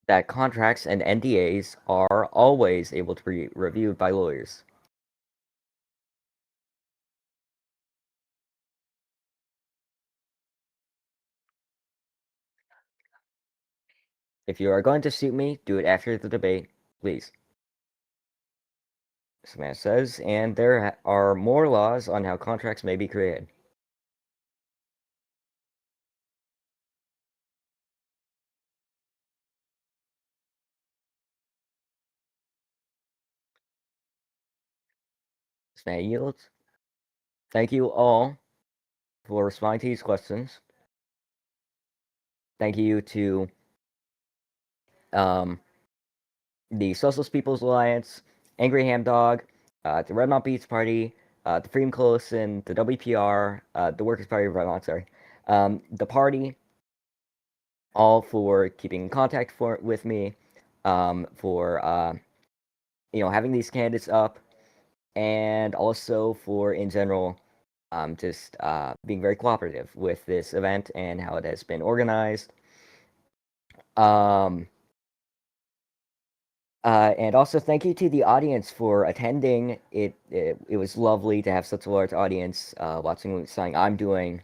that contracts and NDAs are always able to be reviewed by lawyers. If you are going to shoot me, do it after the debate, please. Smash says, and there are more laws on how contracts may be created. Smash yields. Thank you all for responding to these questions. Thank you to the Socialist People's Alliance, Angry Ham Dog, the Redmont Beats Party, the Freedom Coalition, the WPR, the Workers' Party of Vermont, sorry, the party, all for keeping in contact with me, for having these candidates up, and also for in general, just being very cooperative with this event and how it has been organized. And also thank you to the audience for attending. It was lovely to have such a large audience watching something I'm doing.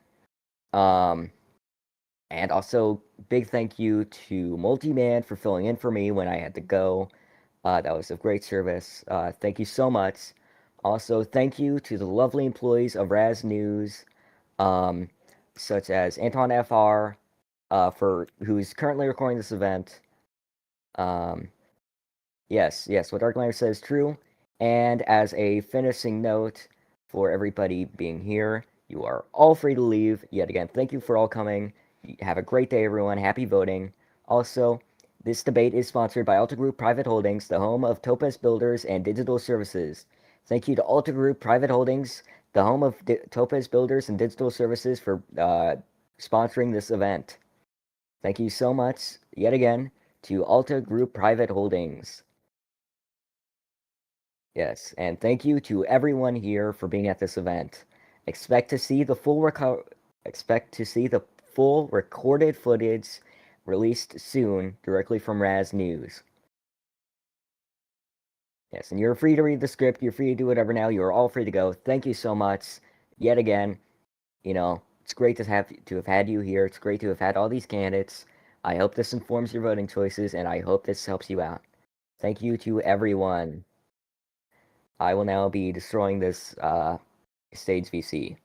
And also big thank you to Multiman for filling in for me when I had to go. That was a great service. Thank you so much. Also, thank you to the lovely employees of RazNews, such as Anton FR, who's currently recording this event. Yes, what Darklander says is true. And as a finishing note for everybody being here, you are all free to leave. Yet again, thank you for all coming. Have a great day, everyone. Happy voting. Also, this debate is sponsored by Alta Group Private Holdings, the home of Topaz Builders and Digital Services. Thank you to Alta Group Private Holdings, the home of Topaz Builders and Digital Services, for sponsoring this event. Thank you so much, yet again, to Alta Group Private Holdings. Yes, and thank you to everyone here for being at this event. Expect to see the full recorded footage released soon directly from RazNews. Yes, and you're free to read the script, you're free to do whatever now, you're all free to go. Thank you so much. Yet again, it's great to have had you here. It's great to have had all these candidates. I hope this informs your voting choices, and I hope this helps you out. Thank you to everyone. I will now be destroying this stage VC.